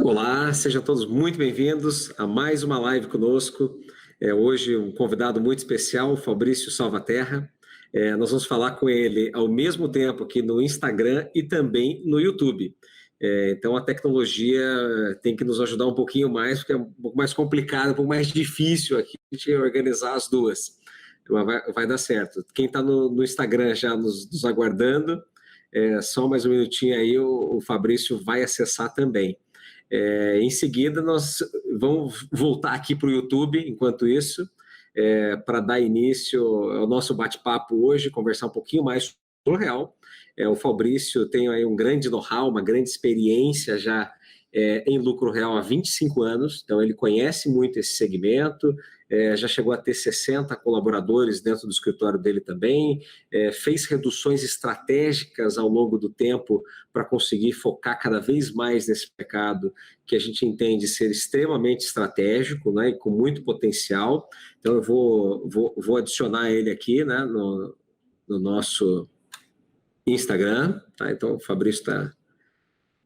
Olá, sejam todos muito bem-vindos a mais uma live conosco. Hoje um convidado muito especial, o Fabrício Salvaterra. Nós vamos falar com ele ao mesmo tempo aqui no Instagram e também no YouTube. Então a tecnologia tem que nos ajudar um pouquinho mais, porque é um pouco mais complicado, um pouco mais difícil aqui de organizar as duas. Vai dar certo. Quem está no Instagram já nos aguardando, só mais um minutinho aí, o Fabrício vai acessar também. Em seguida, nós vamos voltar aqui para o YouTube, enquanto isso, para dar início ao nosso bate-papo hoje, conversar um pouquinho mais sobre o real. O Fabrício tem aí um grande know-how, uma grande experiência já em lucro real há 25 anos, então ele conhece muito esse segmento, já chegou a ter 60 colaboradores dentro do escritório dele também, fez reduções estratégicas ao longo do tempo para conseguir focar cada vez mais nesse mercado que a gente entende ser extremamente estratégico, né, e com muito potencial. Então eu vou adicionar ele aqui, né, no nosso Instagram, tá? Então o Fabrício está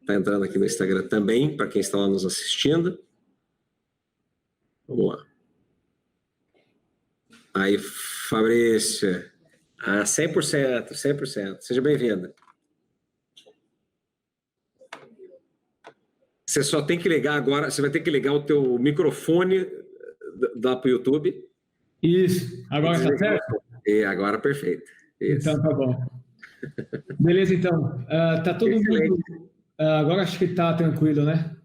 entrando aqui no Instagram também, para quem está lá nos assistindo. Vamos lá. Aí, Fabrício. 100%, 100%. Seja bem-vindo. Você só tem que ligar agora, você vai ter que ligar o teu microfone lá para o YouTube. Isso. Agora está certo? Agora perfeito. Isso. Então tá bom. Beleza, então. Tá todo Excelente. mundo... agora acho que tá tranquilo, né?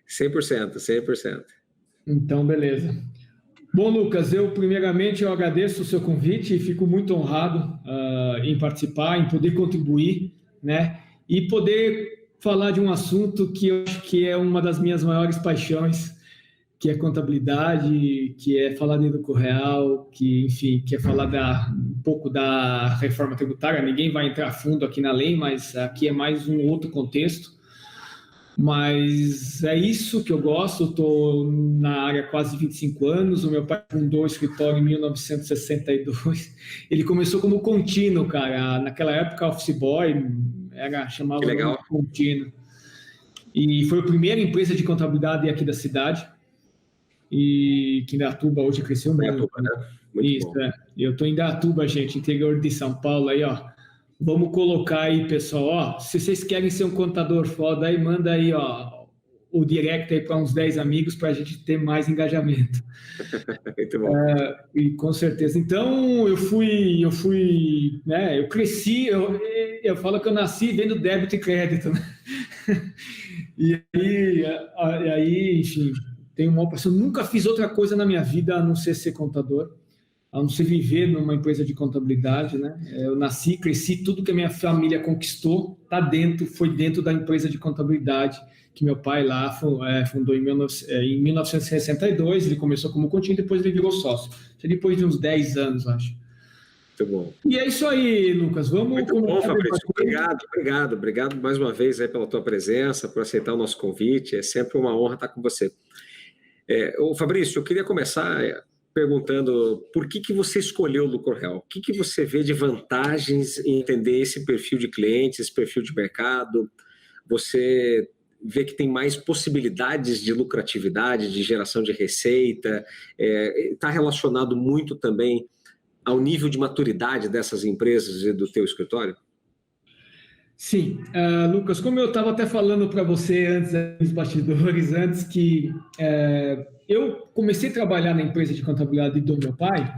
100%, 100%. Então, beleza. Bom, Lucas, primeiramente eu agradeço o seu convite e fico muito honrado em participar, em poder contribuir, né? E poder falar de um assunto que eu acho que é uma das minhas maiores paixões, que é contabilidade, que é falar de lucro real, que, enfim, que é falar um pouco da reforma tributária. Ninguém vai entrar a fundo aqui na lei, mas aqui é mais um outro contexto. Mas é isso que eu gosto. Estou na área há quase 25 anos. O meu pai fundou o escritório em 1962. Ele começou como contínuo, cara. Naquela época, office boy, chamava contínuo. E foi a primeira empresa de contabilidade aqui da cidade. E que Indaiatuba hoje cresceu muito. Indaiatuba, né? Muito isso, bom. Eu estou em Indaiatuba, gente, interior de São Paulo aí, ó. Vamos colocar aí, pessoal, ó, se vocês querem ser um contador foda aí, manda aí, ó, o direct aí para uns 10 amigos para a gente ter mais engajamento. Muito bom. E com certeza. Então, eu fui, né, eu cresci, eu falo que eu nasci vendo débito e crédito, né? E aí, enfim, tenho uma paixão. Nunca fiz outra coisa na minha vida a não ser contador, a não ser viver numa empresa de contabilidade, né? Eu nasci, cresci, tudo que a minha família conquistou foi dentro da empresa de contabilidade que meu pai lá fundou em 1962. Ele começou como contínuo, depois ele virou sócio. Depois de uns 10 anos, acho. Muito bom. E é isso aí, Lucas. Vamos Muito bom, Fabrício. Obrigado mais uma vez aí pela tua presença, por aceitar o nosso convite. É sempre uma honra estar com você. Fabrício, eu queria começar perguntando por que você escolheu o lucro real? O que você vê de vantagens em entender esse perfil de clientes, esse perfil de mercado? Você vê que tem mais possibilidades de lucratividade, de geração de receita? Está relacionado muito também ao nível de maturidade dessas empresas e do teu escritório? Sim, Lucas, como eu estava até falando para você antes, nos bastidores, antes que eu comecei a trabalhar na empresa de contabilidade do meu pai,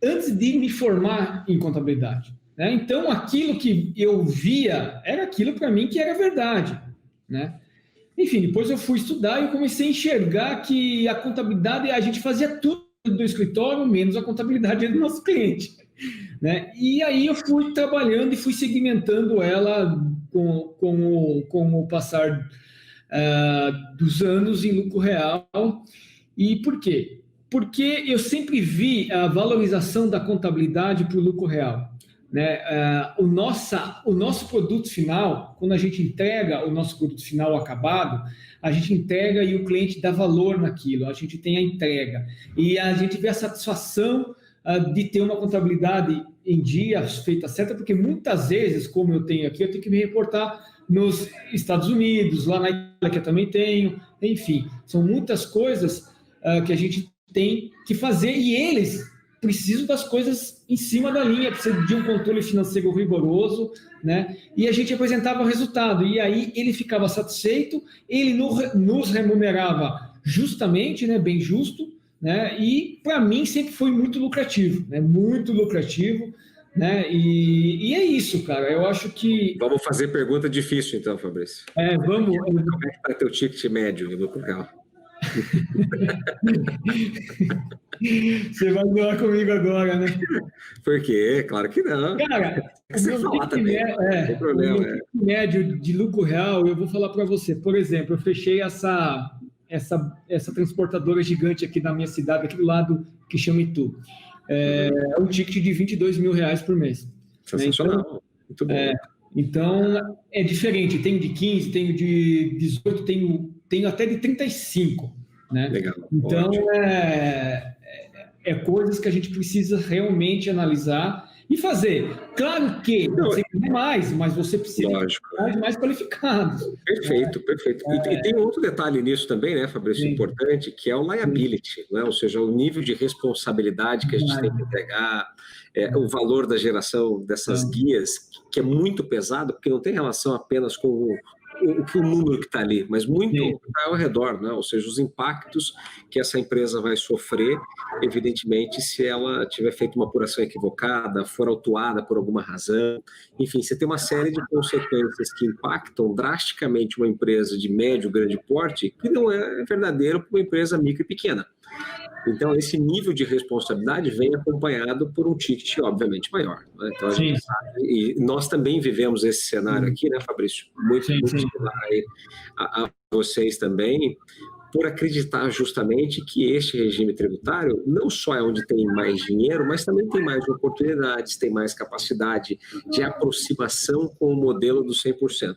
antes de me formar em contabilidade, né? Então, aquilo que eu via era aquilo para mim que era verdade, né? Enfim, depois eu fui estudar e eu comecei a enxergar que a contabilidade, a gente fazia tudo do escritório, menos a contabilidade do nosso cliente, né? E aí eu fui trabalhando e fui segmentando ela com o passar dos anos em lucro real. E por quê? Porque eu sempre vi a valorização da contabilidade para o lucro real, né? O nosso produto final, quando a gente entrega o nosso produto final acabado, a gente entrega e o cliente dá valor naquilo, a gente tem a entrega. E a gente vê a satisfação de ter uma contabilidade em dia, feita certa, porque muitas vezes, como eu tenho aqui, eu tenho que me reportar nos Estados Unidos, lá na Itália, que eu também tenho, enfim, são muitas coisas que a gente tem que fazer e eles precisam das coisas em cima da linha, precisam de um controle financeiro rigoroso, né? E a gente apresentava o resultado, e aí ele ficava satisfeito, ele nos remunerava justamente, né, bem justo, né? E para mim sempre foi muito lucrativo, né? Muito lucrativo, né? E é isso, cara. Eu acho que Vamos fazer pergunta difícil, então, Fabrício. vamos. Como é que está teu ticket médio em lucro real? Você vai zoar comigo agora, né? Por quê? Claro que não. Cara, o Você meu falar também. Não tem o problema. meu ticket médio de lucro real, eu vou falar para você. Por exemplo, eu fechei essa transportadora gigante aqui na minha cidade, aqui do lado, que chama Itu. É um ticket de R$ 22.000 por mês. Sensacional. Muito bom. Então, é diferente. Tenho de 15, tenho de 18, tenho até de 35. Né? Legal. Então, Ótimo. coisas que a gente precisa realmente analisar e fazer. Claro que você quer mais, mas você precisa de mais qualificados. Perfeito, perfeito. E tem outro detalhe nisso também, né, Fabrício, importante, que é o liability, né? Ou seja, o nível de responsabilidade que a gente tem que entregar, o valor da geração dessas guias, que é muito pesado, porque não tem relação apenas com o número que está ali, mas muito está ao redor, né? Ou seja, os impactos que essa empresa vai sofrer, evidentemente, se ela tiver feito uma apuração equivocada, for autuada por alguma razão, enfim, você tem uma série de consequências que impactam drasticamente uma empresa de médio, grande porte, que não é verdadeiro para uma empresa micro e pequena. Então, esse nível de responsabilidade vem acompanhado por um ticket, obviamente, maior. Né? Então, a gente sabe, e nós também vivemos esse cenário aqui, né, Fabrício? Muito similar a vocês também, por acreditar justamente que este regime tributário não só é onde tem mais dinheiro, mas também tem mais oportunidades, tem mais capacidade de aproximação com o modelo do 100%.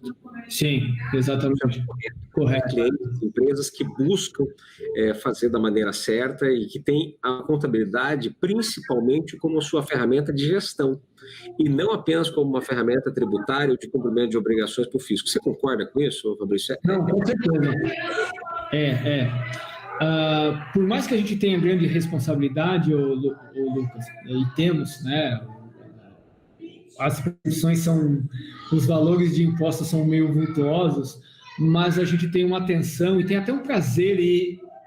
Sim, exatamente. Correto. Clientes, empresas que buscam fazer da maneira certa e que têm a contabilidade principalmente como sua ferramenta de gestão e não apenas como uma ferramenta tributária ou de cumprimento de obrigações para o fisco. Você concorda com isso, Fabrício? Não, com certeza. Por mais que a gente tenha grande responsabilidade, Lucas, e temos, né? As posições os valores de impostos são meio vultuosos, mas a gente tem uma atenção e tem até um prazer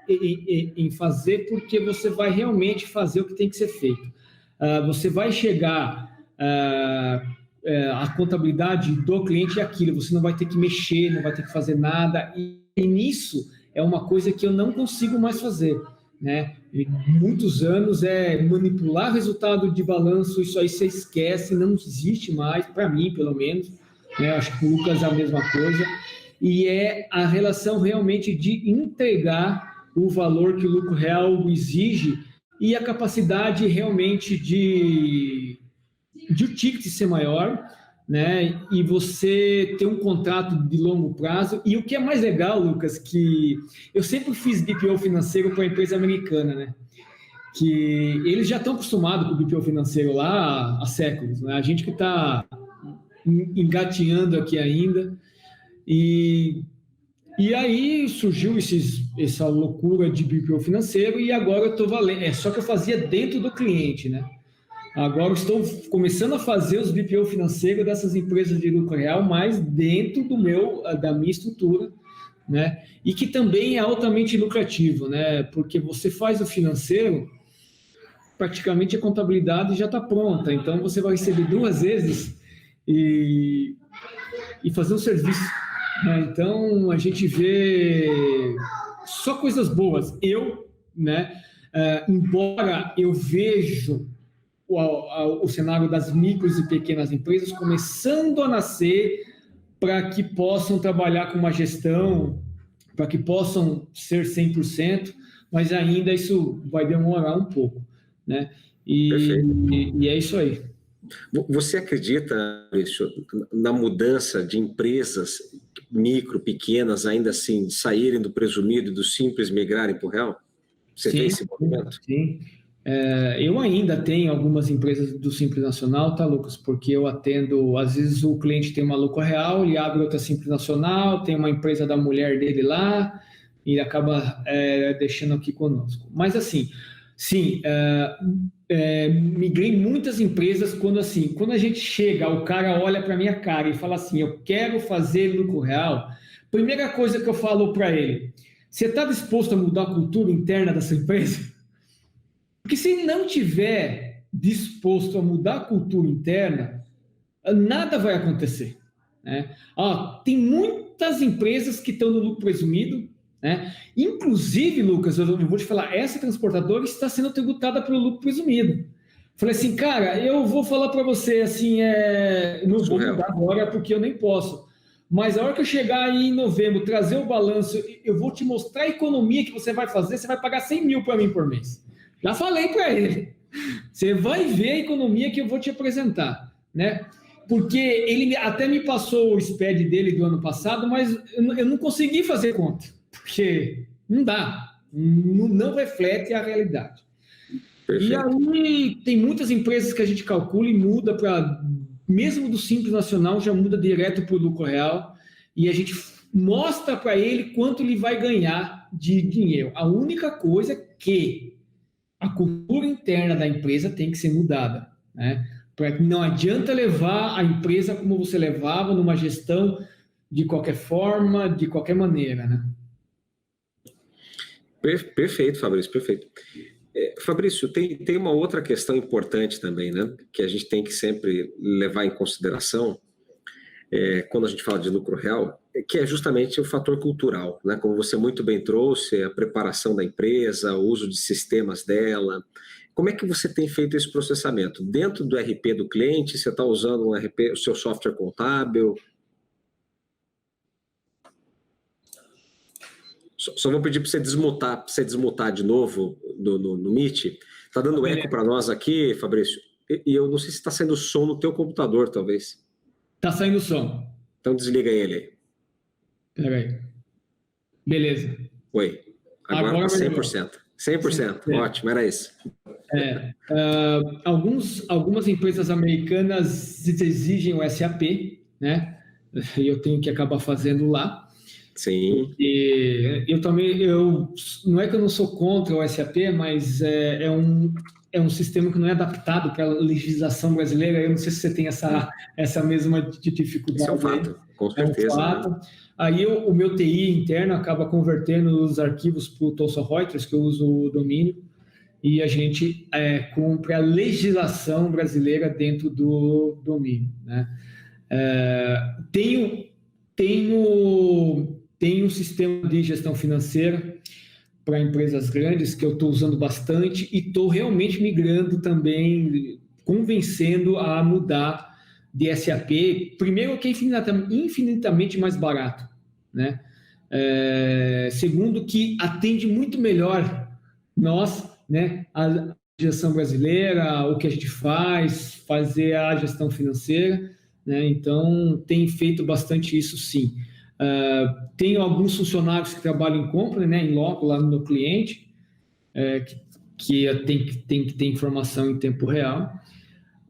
em fazer, porque você vai realmente fazer o que tem que ser feito. Você vai chegar a contabilidade do cliente é aquilo, você não vai ter que mexer, não vai ter que fazer nada, e nisso é uma coisa que eu não consigo mais fazer, né? E muitos anos manipular resultado de balanço, isso aí você esquece, não existe mais, para mim, pelo menos, né? Acho que o Lucas é a mesma coisa, e é a relação realmente de entregar o valor que o lucro real exige e a capacidade realmente de o ticket ser maior, né? E você ter um contrato de longo prazo. E o que é mais legal, Lucas, que eu sempre fiz BPO financeiro para a empresa americana, né? Que eles já estão acostumados com o BPO financeiro lá há séculos, né? A gente que está engateando aqui ainda. E aí surgiu essa loucura de BPO financeiro e agora eu estou valendo. Só que eu fazia dentro do cliente, né? Agora estou começando a fazer os BPO financeiros dessas empresas de lucro real, mas dentro da minha estrutura, né? E que também é altamente lucrativo, né? Porque você faz o financeiro, praticamente a contabilidade já está pronta, então você vai receber 2 vezes e fazer o serviço, né? Então a gente vê só coisas boas. Embora eu vejo o cenário das micros e pequenas empresas começando a nascer para que possam trabalhar com uma gestão, para que possam ser 100%, mas ainda isso vai demorar um pouco, né? E é isso aí. Você acredita, Maurício, na mudança de empresas micro, pequenas, ainda assim, saírem do presumido e do simples migrarem para o real? Você vê esse movimento? Sim. Eu ainda tenho algumas empresas do Simples Nacional, tá, Lucas? Porque eu atendo, às vezes o cliente tem uma Lucro Real, ele abre outra Simples Nacional, tem uma empresa da mulher dele lá, e ele acaba deixando aqui conosco. Mas assim, sim, migrei muitas empresas quando a gente chega, o cara olha para minha cara e fala assim, eu quero fazer Lucro Real, primeira coisa que eu falo para ele, você está disposto a mudar a cultura interna dessa empresa? Porque se ele não tiver disposto a mudar a cultura interna, nada vai acontecer, né? Tem muitas empresas que estão no lucro presumido, né? Inclusive, Lucas, eu vou te falar, essa transportadora está sendo tributada pelo lucro presumido. Falei assim, cara, eu vou falar para você, assim, não vou mudar agora porque eu nem posso. Mas a hora que eu chegar aí em novembro, trazer o balanço, eu vou te mostrar a economia que você vai fazer, você vai pagar 100 mil para mim por mês. Já falei para ele. Você vai ver a economia que eu vou te apresentar, né? Porque ele até me passou o SPED dele do ano passado, mas eu não consegui fazer conta, porque não dá, não reflete a realidade. Perfeito. E aí tem muitas empresas que a gente calcula e muda para, mesmo do Simples Nacional, já muda direto para o lucro real, e a gente mostra para ele quanto ele vai ganhar de dinheiro. A única coisa que a cultura interna da empresa tem que ser mudada, né? Porque não adianta levar a empresa como você levava numa gestão de qualquer forma, de qualquer maneira, né? Perfeito, Fabrício, perfeito. Fabrício, tem uma outra questão importante também, né? Que a gente tem que sempre levar em consideração quando a gente fala de lucro real, que é justamente o fator cultural, né? Como você muito bem trouxe, a preparação da empresa, o uso de sistemas dela. Como é que você tem feito esse processamento? Dentro do RP do cliente, você está usando o seu software contábil? Só vou pedir para você desmutar de novo no Meet. Está dando eco para nós aqui, Fabrício? E eu não sei se está saindo som no teu computador, talvez. Está saindo som. Então desliga ele aí. Peraí. Beleza. Oi. Agora está 100%. 100%. Ótimo, era isso. Algumas empresas americanas exigem o SAP, né? E eu tenho que acabar fazendo lá. Sim. E eu também, não é que eu não sou contra o SAP, mas é um sistema que não é adaptado para a legislação brasileira. Eu não sei se você tem essa mesma dificuldade. Isso é um fato, com certeza. É um fato. Né? Aí o meu TI interno acaba convertendo os arquivos para o Thomson Reuters, que eu uso o domínio, e a gente cumpre a legislação brasileira dentro do domínio. Né? Tenho um sistema de gestão financeira para empresas grandes que eu estou usando bastante e estou realmente migrando também, convencendo a mudar de SAP. Primeiro, que é infinitamente mais barato, né? Segundo, que atende muito melhor nós, né? A gestão brasileira, o que a gente fazer a gestão financeira, né? Então, tem feito bastante isso, sim. Tenho alguns funcionários que trabalham em compra, né, em loco, lá no meu cliente, que tem que ter informação em tempo real.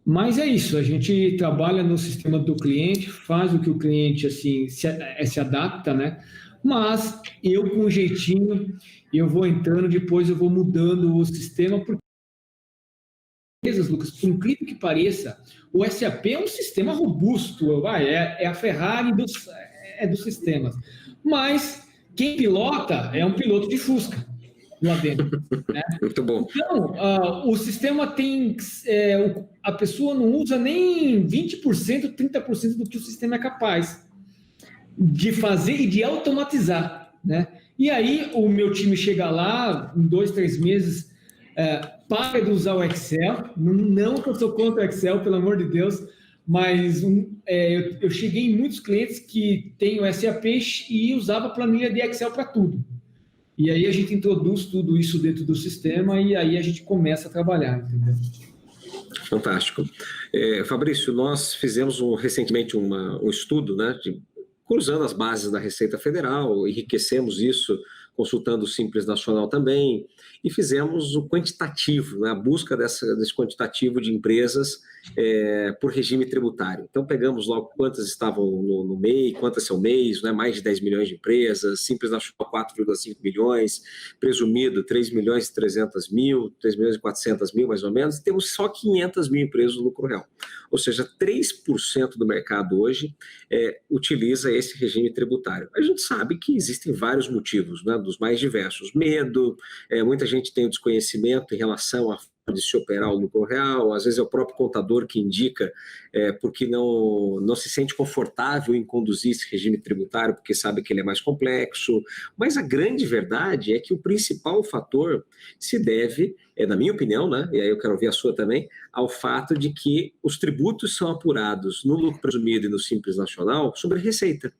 Mas é isso, a gente trabalha no sistema do cliente, faz o que o cliente assim, se adapta, né? Mas eu, com um jeitinho, eu vou entrando, depois eu vou mudando o sistema, porque, Lucas, por incrível que pareça, o SAP é um sistema robusto, é a Ferrari dos sistemas. Mas quem pilota é um piloto de Fusca lá dentro. Né? Muito bom. Então, o sistema tem... a pessoa não usa nem 20%, 30% do que o sistema é capaz de fazer e de automatizar. Né? E aí, o meu time chega lá, em 2, 3 meses, para de usar o Excel. Não que eu sou contra o Excel, pelo amor de Deus, mas eu cheguei em muitos clientes que têm o SAP e usava planilha de Excel para tudo. E aí a gente introduz tudo isso dentro do sistema e aí a gente começa a trabalhar, entendeu? Fantástico. Fabrício, nós fizemos recentemente um estudo, né, cruzando as bases da Receita Federal, enriquecemos isso consultando o Simples Nacional também, e fizemos o quantitativo, né, a busca desse quantitativo de empresas por regime tributário. Então, pegamos logo quantas estavam no MEI, quantas são MEIs, né, mais de 10 milhões de empresas, Simples Nacional 4,5 milhões, presumido 3 milhões e 300 mil, 3 milhões e 400 mil, mais ou menos, temos só 500 mil empresas no lucro real. Ou seja, 3% do mercado hoje utiliza esse regime tributário. A gente sabe que existem vários motivos, né, dos mais diversos. Medo, muita gente tem o desconhecimento em relação a de se operar o lucro real, às vezes é o próprio contador que indica porque não se sente confortável em conduzir esse regime tributário, porque sabe que ele é mais complexo, mas a grande verdade é que o principal fator se deve, na minha opinião, né, e aí eu quero ouvir a sua também, ao fato de que os tributos são apurados no lucro presumido e no Simples Nacional sobre receita.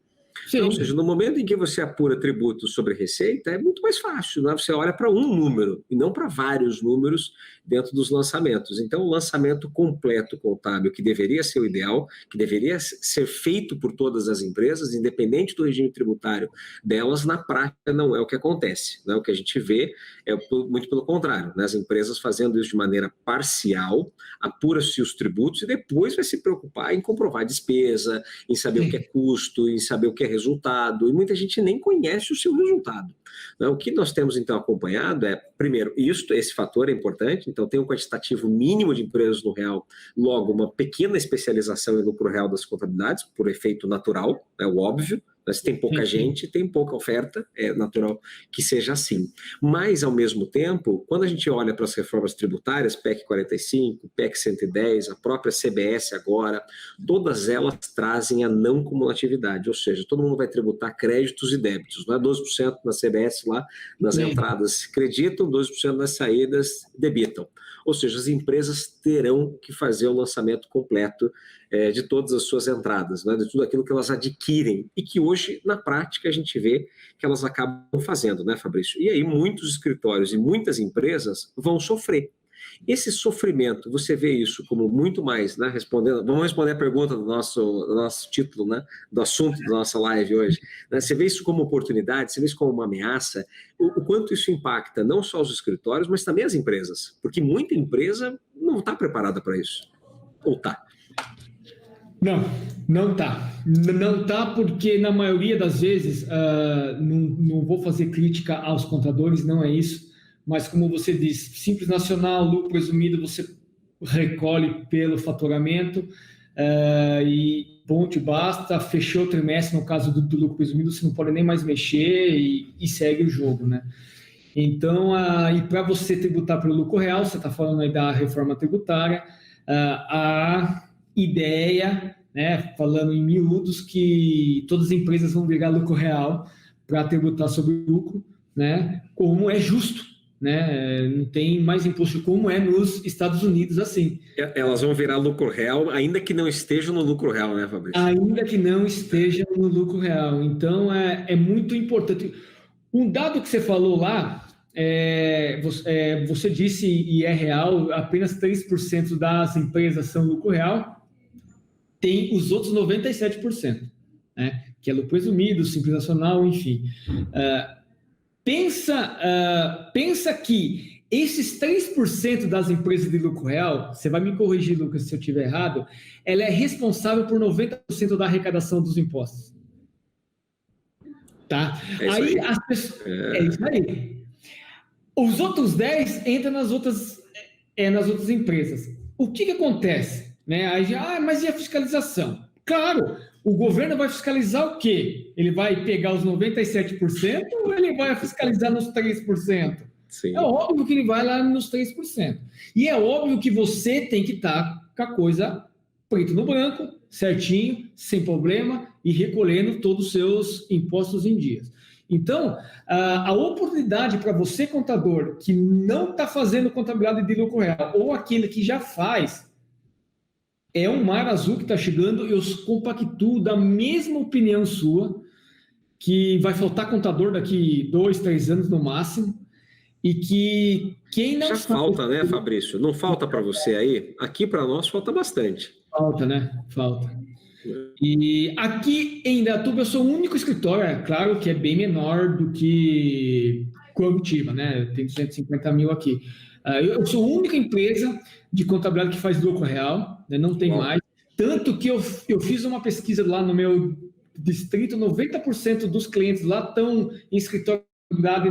Então, ou seja, no momento em que você apura tributos sobre receita, é muito mais fácil, né? Você olha para um número e não para vários números dentro dos lançamentos. Então, o lançamento completo contábil, que deveria ser o ideal, que deveria ser feito por todas as empresas, independente do regime tributário delas, na prática não é o que acontece, né? O que a gente vê é muito pelo contrário, né? As empresas fazendo isso de maneira parcial, apura-se os tributos e depois vai se preocupar em comprovar a despesa, em saber o que é custo, em saber o que é resultado, e muita gente nem conhece o seu resultado. O que nós temos, então, acompanhado primeiro, esse fator é importante, então tem um quantitativo mínimo de empresas no real, logo uma pequena especialização em lucro real das contabilidades, por efeito natural, é o óbvio, se tem pouca gente, tem pouca oferta, é natural que seja assim. Mas, ao mesmo tempo, quando a gente olha para as reformas tributárias, PEC 45, PEC 110, a própria CBS agora, todas elas trazem a não cumulatividade, ou seja, todo mundo vai tributar créditos e débitos, não é 12% na CBS lá, nas entradas acreditam, 12% nas saídas debitam. Ou seja, as empresas terão que fazer o lançamento completo de todas as suas entradas, né, de tudo aquilo que elas adquirem e que hoje, na prática, a gente vê que elas acabam fazendo, né, Fabrício? E aí muitos escritórios e muitas empresas vão sofrer. Esse sofrimento, você vê isso como muito mais, né, vamos responder a pergunta do nosso título, né, do assunto da nossa live hoje, né, você vê isso como oportunidade, você vê isso como uma ameaça, o quanto isso impacta não só os escritórios, mas também as empresas, porque muita empresa não está preparada para isso, ou está? Não está. Não está porque, na maioria das vezes, não vou fazer crítica aos contadores, não é isso, mas como você disse, Simples Nacional, lucro presumido, você recolhe pelo faturamento e ponto e basta, fechou o trimestre, no caso do lucro presumido, você não pode nem mais mexer e segue o jogo, né? Então, e para você tributar pelo lucro real, você está falando aí da reforma tributária, a ideia, né, falando em miúdos, que todas as empresas vão virar lucro real para tributar sobre o lucro, né, como é justo, né, não tem mais imposto como é nos Estados Unidos assim. Elas vão virar lucro real, ainda que não estejam no lucro real, né, Fabrício? Ainda que não estejam no lucro real. Então, é muito importante. Um dado que você falou lá, você disse, e é real, apenas 3% das empresas são lucro real, tem os outros 97%, né? Que é lucro presumido, Simples Nacional, enfim. Pensa que esses 3% das empresas de lucro real, você vai me corrigir, Lucas, se eu estiver errado, ela é responsável por 90% da arrecadação dos impostos. Tá? É isso aí. Os outros 10 entram nas outras empresas. O que acontece? Né? Aí, mas e a fiscalização? Claro, o governo vai fiscalizar o quê? Ele vai pegar os 97% ou ele vai fiscalizar nos 3%? Sim. É óbvio que ele vai lá nos 3%. E é óbvio que você tem que estar com a coisa preto no branco, certinho, sem problema, e recolhendo todos os seus impostos em dias. Então, a oportunidade para você, contador, que não está fazendo contabilidade de lucro real, ou aquele que já faz, é um mar azul que está chegando. Eu compactuo da mesma opinião sua, que vai faltar contador daqui 2, 3 anos no máximo, e que quem não... Já falta, né, Fabrício? Não falta para você aí? Aqui para nós falta bastante. Falta, né? Falta. E aqui em Indaiatuba eu sou o único escritório, é claro que é bem menor do que Curitiba, né? Eu tenho 250 mil aqui. Eu sou a única empresa de contabilidade que faz lucro real, né? Não tem mais. Tanto que eu fiz uma pesquisa lá no meu distrito, 90% dos clientes lá estão em escritório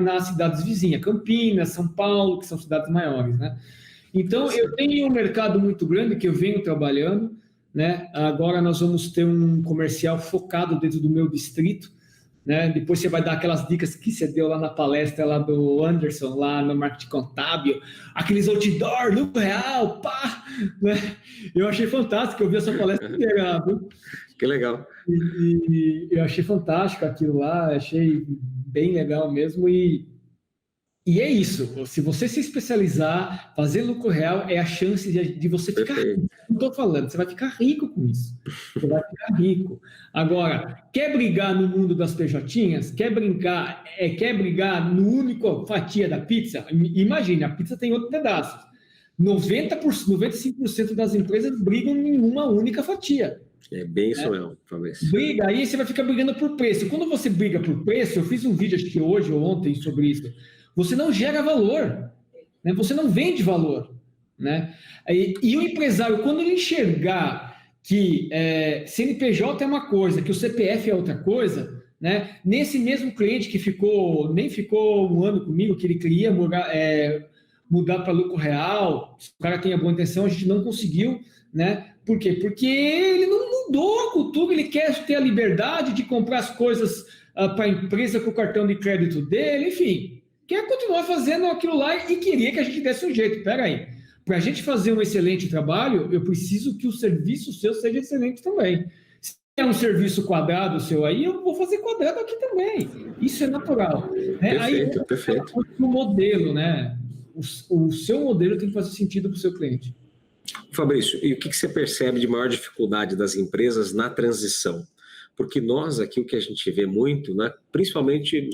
nas cidades vizinhas, Campinas, São Paulo, que são cidades maiores, né? Então, eu tenho um mercado muito grande que eu venho trabalhando, né? Agora nós vamos ter um comercial focado dentro do meu distrito, né? Depois você vai dar aquelas dicas que você deu lá na palestra lá do Anderson, lá no marketing contábil, aqueles outdoor, lucro real, pá! Né? Eu achei fantástico, eu vi essa palestra inteira, viu? Que legal. E eu achei fantástico aquilo lá, achei bem legal mesmo. E é isso, se você se especializar, fazer lucro real é a chance de você ficar rico. Não estou falando, você vai ficar rico com isso. Você vai ficar rico. Agora, quer brigar no mundo das PJinhas? Quer brigar no único fatia da pizza? Imagine, a pizza tem outro pedaço. 95% das empresas brigam em uma única fatia. É bem isso mesmo, Fabrício. Briga, aí você vai ficar brigando por preço. Quando você briga por preço, eu fiz um vídeo, acho que hoje ou ontem, sobre isso. Você não gera valor, né? Você não vende valor, né? E o empresário, quando ele enxergar que CNPJ é uma coisa, que o CPF é outra coisa, né? Nesse mesmo cliente que nem ficou um ano comigo, que ele queria mudar para lucro real, o cara tem a boa intenção, a gente não conseguiu, né? Por quê? Porque ele não mudou a cultura, ele quer ter a liberdade de comprar as coisas para a empresa com o cartão de crédito dele, enfim, quer continuar fazendo aquilo lá e queria que a gente desse um jeito. Espera aí, para a gente fazer um excelente trabalho, eu preciso que o serviço seu seja excelente também. Se é um serviço quadrado seu aí, eu vou fazer quadrado aqui também. Isso é natural. Né? Perfeito, aí, perfeito. O modelo, né? O seu modelo tem que fazer sentido para o seu cliente. Fabrício, e o que você percebe de maior dificuldade das empresas na transição? Porque nós aqui, o que a gente vê muito, né, principalmente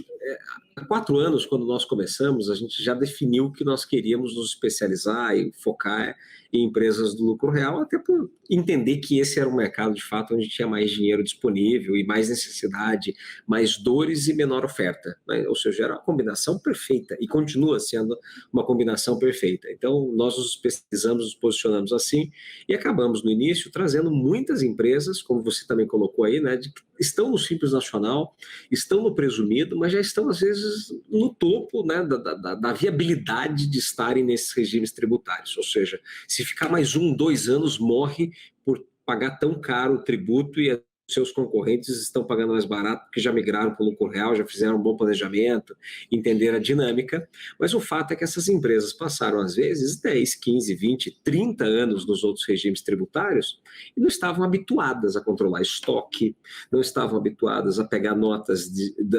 há 4 anos, quando nós começamos, a gente já definiu que nós queríamos nos especializar e focar em empresas do lucro real, até por entender que esse era um mercado, de fato, onde tinha mais dinheiro disponível e mais necessidade, mais dores e menor oferta, né? Ou seja, era uma combinação perfeita e continua sendo uma combinação perfeita. Então, nós nos especializamos, nos posicionamos assim e acabamos, no início, trazendo muitas empresas, como você também colocou aí, né, que estão no Simples Nacional, estão no presumido, mas já estão, às vezes, no topo, né, da viabilidade de estarem nesses regimes tributários. Ou seja, se ficar mais 1, 2 anos, morre por pagar tão caro o tributo e seus concorrentes estão pagando mais barato porque já migraram para o lucro real, já fizeram um bom planejamento, entenderam a dinâmica, mas o fato é que essas empresas passaram, às vezes, 10, 15, 20, 30 anos nos outros regimes tributários e não estavam habituadas a controlar estoque, não estavam habituadas a pegar notas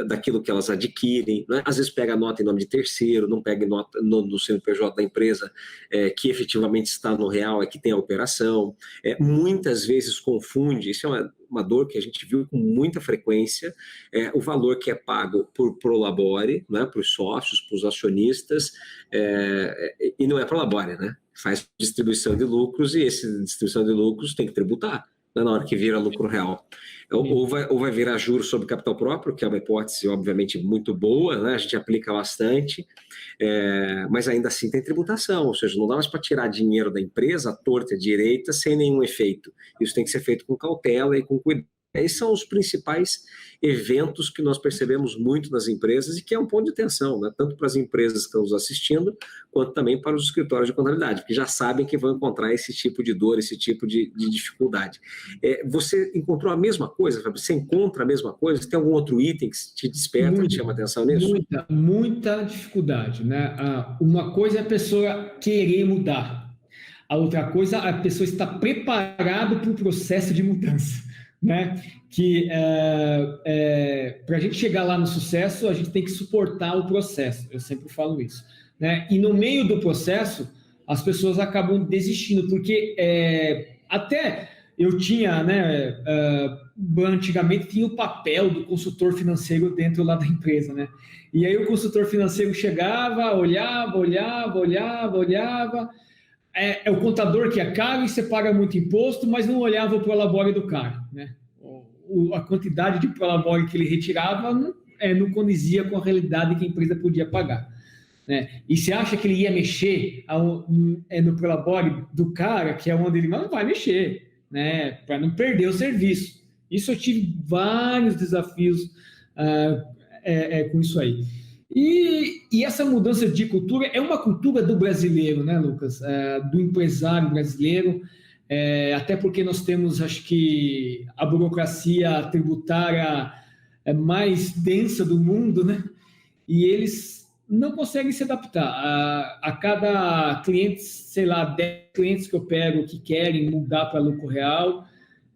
daquilo que elas adquirem, né? Às vezes pega nota em nome de terceiro, não pega nota no CNPJ da empresa que efetivamente está no real, que tem a operação, muitas vezes confunde, isso é uma dor que a gente viu com muita frequência, o valor que é pago por Prolabore, né, para os sócios, para os acionistas, e não é Prolabore, né? Faz distribuição de lucros e essa distribuição de lucros tem que tributar, né, na hora que vira lucro real. Ou vai virar juros sobre capital próprio, que é uma hipótese, obviamente, muito boa, né? A gente aplica bastante, mas ainda assim tem tributação, ou seja, não dá mais para tirar dinheiro da empresa à torta e à direita sem nenhum efeito. Isso tem que ser feito com cautela e com cuidado. Esses são os principais eventos que nós percebemos muito nas empresas e que é um ponto de atenção, né? Tanto para as empresas que estão nos assistindo, quanto também para os escritórios de contabilidade, porque já sabem que vão encontrar esse tipo de dor, esse tipo de dificuldade. Você encontrou a mesma coisa, Fábio? Você encontra a mesma coisa? Tem algum outro item que te desperta, te chama atenção nisso? Muita dificuldade, né? Uma coisa é a pessoa querer mudar, a outra coisa é a pessoa estar preparada para o processo de mudança. Né? Que para a gente chegar lá no sucesso, a gente tem que suportar o processo, eu sempre falo isso, né? E no meio do processo, as pessoas acabam desistindo, porque até eu tinha, né, antigamente tinha o papel do consultor financeiro dentro lá da empresa, né? E aí o consultor financeiro chegava, olhava, é o contador que é caro e você paga muito imposto, mas não olhava o prolabore do cara, né? A quantidade de prolabore que ele retirava não condizia com a realidade que a empresa podia pagar, né? E você acha que ele ia mexer no prolabore do cara, que é onde ele não vai mexer, né? Para não perder o serviço. Isso eu tive vários desafios com isso aí. E essa mudança de cultura é uma cultura do brasileiro, né, Lucas? Do empresário brasileiro, até porque nós temos, acho que, a burocracia tributária mais densa do mundo, né? E eles não conseguem se adaptar. A cada cliente, sei lá, 10 clientes que eu pego que querem mudar para lucro real,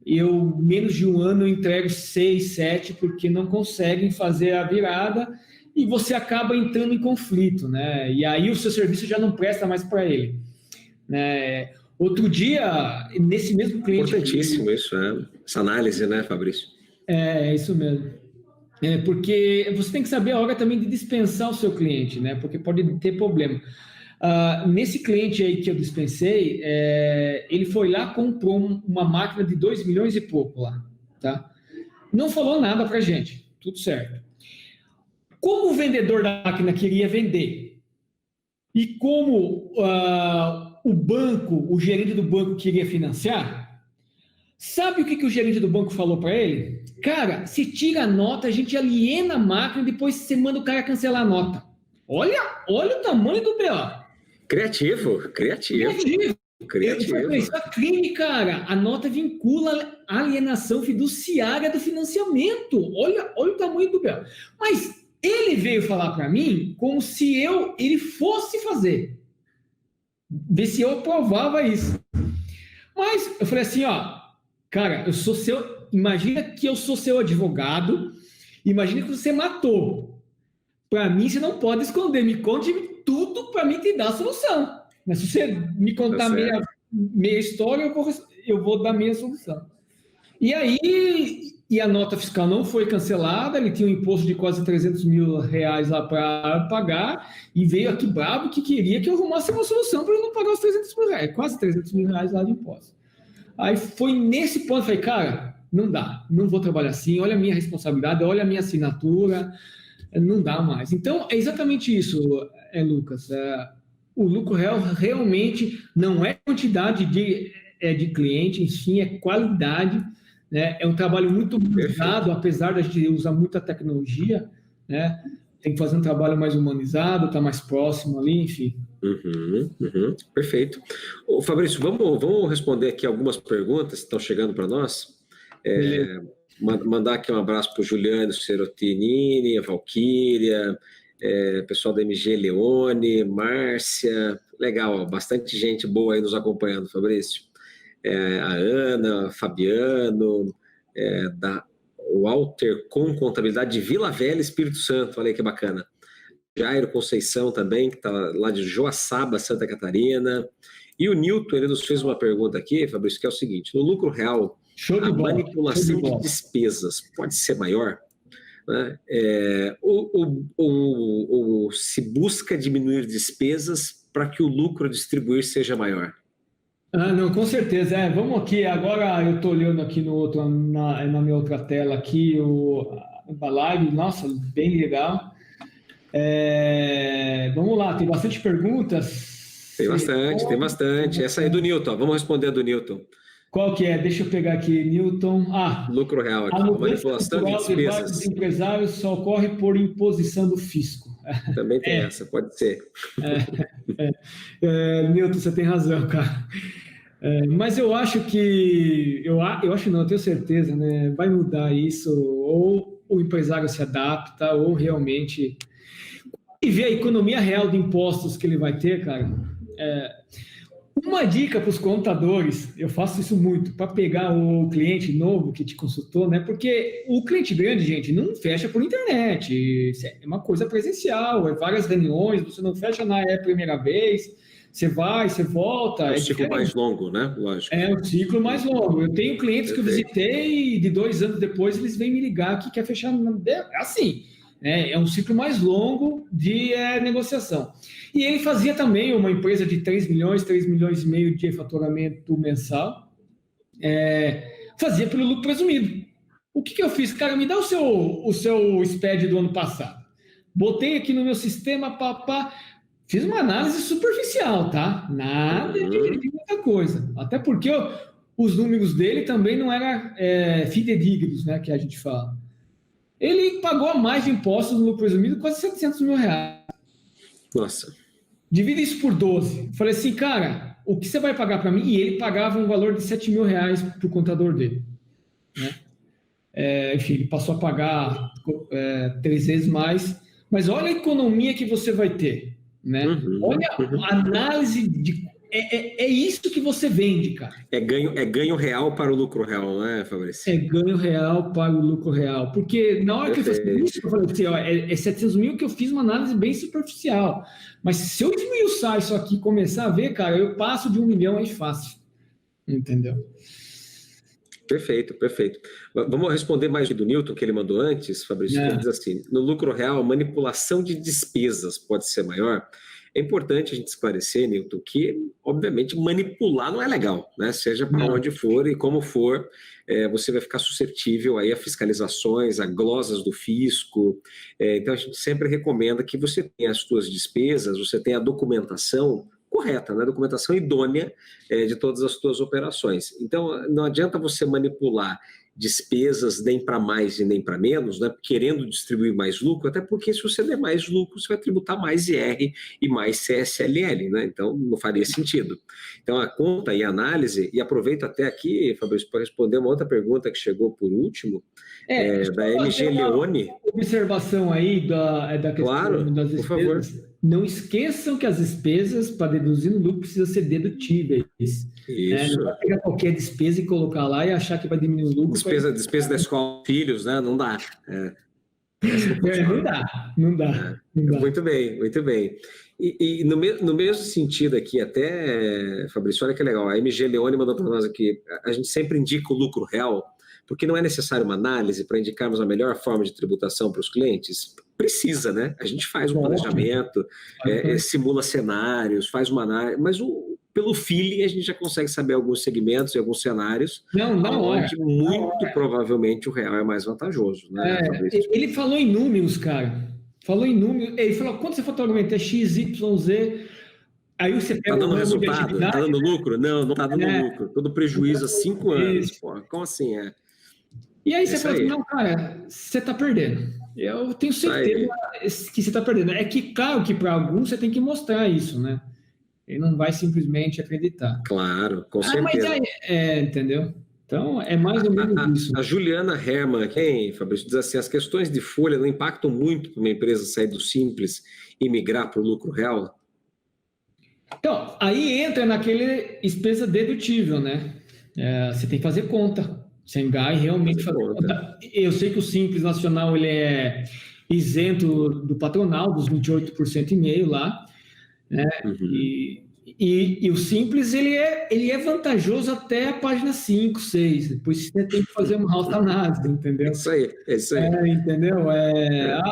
eu, menos de um ano, entrego 6, 7, porque não conseguem fazer a virada e você acaba entrando em conflito, né? E aí o seu serviço já não presta mais para ele, né? Outro dia, nesse mesmo cliente... Importantíssimo isso, essa análise, né, Fabrício? É isso mesmo. Porque você tem que saber a hora também de dispensar o seu cliente, né? Porque pode ter problema. Nesse cliente aí que eu dispensei, ele foi lá, comprou uma máquina de 2 milhões e pouco lá, tá? Não falou nada pra gente, tudo certo. Como o vendedor da máquina queria vender e como o gerente do banco queria financiar, sabe o que o gerente do banco falou para ele? Cara, se tira a nota, a gente aliena a máquina e depois você manda o cara cancelar a nota. Olha o tamanho do BO. Criativo. Isso é crime, cara. A nota vincula a alienação fiduciária do financiamento. Olha o tamanho do BO. Mas ele veio falar para mim como se ele fosse fazer. Ver se eu aprovava isso. Mas eu falei assim, cara, eu sou imagina que eu sou seu advogado, imagina que você matou. Para mim, você não pode esconder, me conte tudo para mim te dar a solução. Mas se você me contar meia história, eu vou dar meia solução. E aí, a nota fiscal não foi cancelada, ele tinha um imposto de quase 300 mil reais lá para pagar, e veio aqui bravo que queria que eu arrumasse uma solução para ele não pagar os 300 mil reais, quase 300 mil reais lá de imposto. Aí foi nesse ponto, eu falei, cara, não dá, não vou trabalhar assim, olha a minha responsabilidade, olha a minha assinatura, não dá mais. Então, é exatamente isso, Lucas. O lucro real realmente não é quantidade de cliente, enfim, é qualidade, né? É um trabalho muito humanizado, apesar de a gente usar muita tecnologia, né? Tem que fazer um trabalho mais humanizado, estar mais próximo ali, enfim. Perfeito. Ô, Fabrício, vamos responder aqui algumas perguntas que estão chegando para nós. Mandar aqui um abraço para o Juliano Serotinini, a Valquíria, pessoal da MG Leone, Márcia, legal, bastante gente boa aí nos acompanhando, Fabrício. A Ana, Fabiano, o Walter com Contabilidade de Vila Velha, Espírito Santo, olha aí que bacana. Jairo Conceição também, que está lá de Joaçaba, Santa Catarina. E o Newton, ele nos fez uma pergunta aqui, Fabrício, que é o seguinte: no lucro real, a manipulação de despesas pode ser maior? Né? Ou se busca diminuir despesas para que o lucro a distribuir seja maior? Não, com certeza. Vamos aqui, agora eu estou olhando aqui na minha outra tela aqui, a live, nossa, bem legal. Vamos lá, tem bastante perguntas. Tem bastante. Essa aí é do Newton, vamos responder a do Newton. Qual que é? Deixa eu pegar aqui, Newton. Lucro real aqui, a manipulação de despesas. Os empresários só ocorre por imposição do fisco. Também tem essa, pode ser. Newton, você tem razão, cara. Mas eu acho que... Eu acho não, eu tenho certeza, né? Vai mudar isso, ou o empresário se adapta, ou realmente... E ver a economia real de impostos que ele vai ter, cara. Uma dica para os contadores, eu faço isso muito, para pegar o cliente novo que te consultou, né? Porque o cliente grande, gente, não fecha por internet, é uma coisa presencial, várias reuniões, você não fecha na primeira vez, você vai, você volta. É um ciclo mais longo, né? Lógico. É um ciclo mais longo. Eu tenho clientes que eu visitei e de 2 anos depois eles vêm me ligar que quer fechar. Assim, né? É um ciclo mais longo de negociação. E ele fazia também uma empresa de 3 milhões, 3 milhões e meio de faturamento mensal, fazia pelo lucro presumido. O que eu fiz? Cara, me dá o seu SPED do ano passado. Botei aqui no meu sistema, papá, fiz uma análise superficial, tá? Nada de muita coisa. Até porque os números dele também não eram fidedignos, né, que a gente fala. Ele pagou mais de impostos no lucro presumido, quase 700 mil reais. Nossa. Divide isso por 12. Falei assim, cara, o que você vai pagar para mim? E ele pagava um valor de 7 mil reais para o contador dele, né? Enfim, ele passou a pagar 3 vezes mais. Mas olha a economia que você vai ter, né? Olha a análise de... É isso que você vende, cara. É ganho real para o lucro real, né, Fabrício? É ganho real para o lucro real. Porque na hora que eu fiz isso, eu falei assim, ó, 700 mil que eu fiz uma análise bem superficial. Mas se eu esmiuçar isso aqui e começar a ver, cara, eu passo de 1 milhão aí fácil. Entendeu? Perfeito, perfeito. Vamos responder mais do Newton, que ele mandou antes, Fabrício. Ele diz assim, no lucro real, a manipulação de despesas pode ser maior. É importante a gente esclarecer, Newton, que, obviamente, manipular não é legal, né? Seja para onde for e como for, você vai ficar suscetível aí a fiscalizações, a glosas do fisco. Então, a gente sempre recomenda que você tenha as suas despesas, você tenha a documentação correta, né? Documentação idônea de todas as suas operações. Então, não adianta você manipular despesas nem para mais e nem para menos, né? Querendo distribuir mais lucro, até porque se você der mais lucro, você vai tributar mais IR e mais CSLL, né? Então, não faria sentido. Então, a conta e a análise, e aproveito até aqui, Fabrício, para responder uma outra pergunta que chegou por último, da MG Leone. Observação aí da questão das despesas. Por favor. Não esqueçam que as despesas para deduzir no lucro precisam ser dedutíveis. Isso. Não vai pegar qualquer despesa e colocar lá e achar que vai diminuir o lucro. Despesa da escola, filhos, né? Não dá. Não dá. Muito bem, muito bem. E no mesmo sentido aqui, até, Fabrício, olha que legal, a MG Leone mandou para nós aqui, a gente sempre indica o lucro real, porque não é necessário uma análise para indicarmos a melhor forma de tributação para os clientes? Precisa, né? A gente faz um planejamento, simula cenários, faz uma análise, mas pelo feeling a gente já consegue saber alguns segmentos e alguns cenários onde muito provavelmente o real é mais vantajoso, né? Ele falou em números, cara. Ele falou, quanto você faturamento? É X, Y, Z. Aí você pega tá dando resultado? Tá dando lucro? Não tá dando lucro. Todo prejuízo há 5 anos. Pô, como assim E aí você fala assim, não, cara, você tá perdendo. Eu tenho certeza que você tá perdendo. É que, claro, que para alguns você tem que mostrar isso, né? Ele não vai simplesmente acreditar. Claro, com certeza. Mas entendeu? Então, é mais ou menos isso. A Juliana Herman, Fabrício, diz assim, as questões de folha não impactam muito para uma empresa sair do simples e migrar para o lucro real? Então, aí entra naquele despesa dedutível, né? Você tem que fazer conta. Sem GAI realmente fazer conta. Eu sei que o Simples Nacional ele é isento do patronal, dos 28,5% lá, né? E o Simples ele é vantajoso até a página 5, 6. Depois você tem que fazer uma alta análise, entendeu? É isso aí. Entendeu?